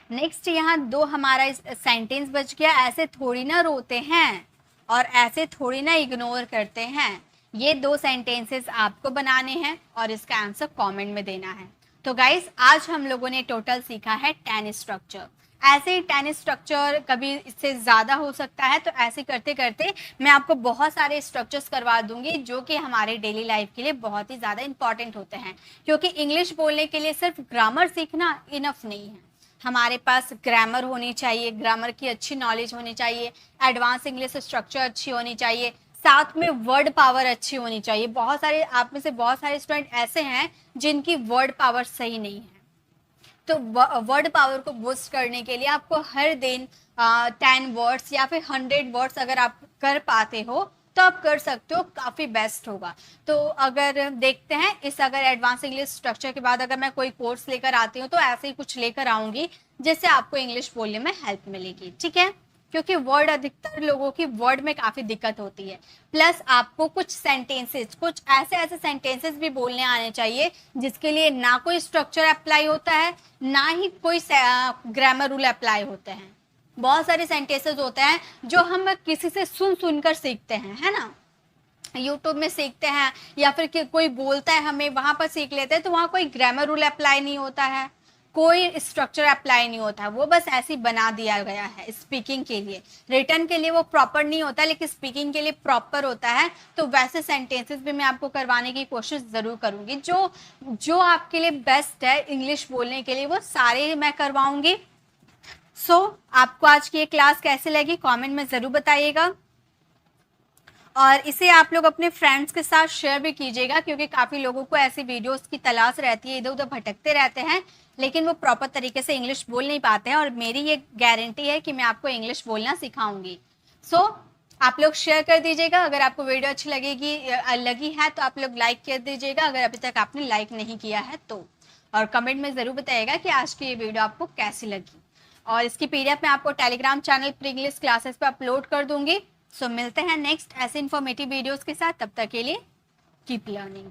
Next यहाँ दो हमारा सेंटेंस बच गया, ऐसे थोड़ी ना रोते हैं और ऐसे थोड़ी ना इग्नोर करते हैं। ये दो सेंटेंसेस आपको बनाने हैं और इसका आंसर कमेंट में देना है। तो गाइस आज हम लोगों ने टोटल सीखा है 10 स्ट्रक्चर। ऐसे ही 10 स्ट्रक्चर कभी इससे ज़्यादा हो सकता है, तो ऐसे करते करते मैं आपको बहुत सारे स्ट्रक्चर्स करवा दूंगी जो कि हमारे डेली लाइफ के लिए बहुत ही ज़्यादा इंपॉर्टेंट होते हैं। क्योंकि इंग्लिश बोलने के लिए सिर्फ ग्रामर सीखना इनफ नहीं है, हमारे पास ग्रामर होनी चाहिए, ग्रामर की अच्छी नॉलेज होनी चाहिए, एडवांस इंग्लिश स्ट्रक्चर अच्छी होनी चाहिए, साथ में वर्ड पावर अच्छी होनी चाहिए। बहुत सारे आप में से बहुत सारे स्टूडेंट ऐसे हैं जिनकी वर्ड पावर सही नहीं है, तो वर्ड पावर को बूस्ट करने के लिए आपको हर दिन 10 वर्ड्स या फिर 100 वर्ड्स अगर आप कर पाते हो तो आप कर सकते हो, काफ़ी बेस्ट होगा। तो अगर देखते हैं इस अगर एडवांस इंग्लिश स्ट्रक्चर के बाद अगर मैं कोई कोर्स लेकर आती हूँ तो ऐसे ही कुछ लेकर आऊँगी जिससे आपको इंग्लिश बोलने में हेल्प मिलेगी। ठीक है, क्योंकि वर्ड अधिकतर लोगों की वर्ड में काफ़ी दिक्कत होती है। प्लस आपको कुछ सेंटेंसेस, कुछ ऐसे सेंटेंसेस भी बोलने आने चाहिए जिसके लिए ना कोई स्ट्रक्चर अप्लाई होता है, ना ही कोई ग्रामर रूल अप्लाई होते हैं। बहुत सारे सेंटेंसेस होते हैं जो हम किसी से सुन कर सीखते हैं, है ना, यूट्यूब में सीखते हैं या फिर कोई बोलता है हमें वहाँ पर सीख लेते हैं, तो वहाँ कोई ग्रामर रूल अप्लाई नहीं होता है, कोई स्ट्रक्चर अप्लाई नहीं होता है, वो बस ऐसे ही बना दिया गया है स्पीकिंग के लिए। रिटर्न के लिए वो प्रॉपर नहीं होता, लेकिन स्पीकिंग के लिए प्रॉपर होता है। तो वैसे सेंटेंसेस भी मैं आपको करवाने की कोशिश ज़रूर करूँगी, जो जो आपके लिए बेस्ट है इंग्लिश बोलने के लिए, वो सारे मैं करवाऊँगी। आपको आज की ये क्लास कैसे लगी कमेंट में ज़रूर बताइएगा, और इसे आप लोग अपने फ्रेंड्स के साथ शेयर भी कीजिएगा, क्योंकि काफ़ी लोगों को ऐसी वीडियोस की तलाश रहती है, इधर उधर भटकते रहते हैं, लेकिन वो प्रॉपर तरीके से इंग्लिश बोल नहीं पाते हैं। और मेरी ये गारंटी है कि मैं आपको इंग्लिश बोलना सिखाऊंगी। आप लोग शेयर कर दीजिएगा। अगर आपको वीडियो अच्छी लगी है तो आप लोग लाइक कर दीजिएगा, अगर अभी तक आपने लाइक नहीं किया है तो। और कमेंट में ज़रूर बताइएगा कि आज की ये वीडियो आपको कैसी लगी। और इसकी PDF मैं आपको Telegram channel pre English classes पे अपलोड कर दूंगी। मिलते हैं नेक्स्ट ऐसे इन्फॉर्मेटिव वीडियोस के साथ, तब तक के लिए कीप लर्निंग।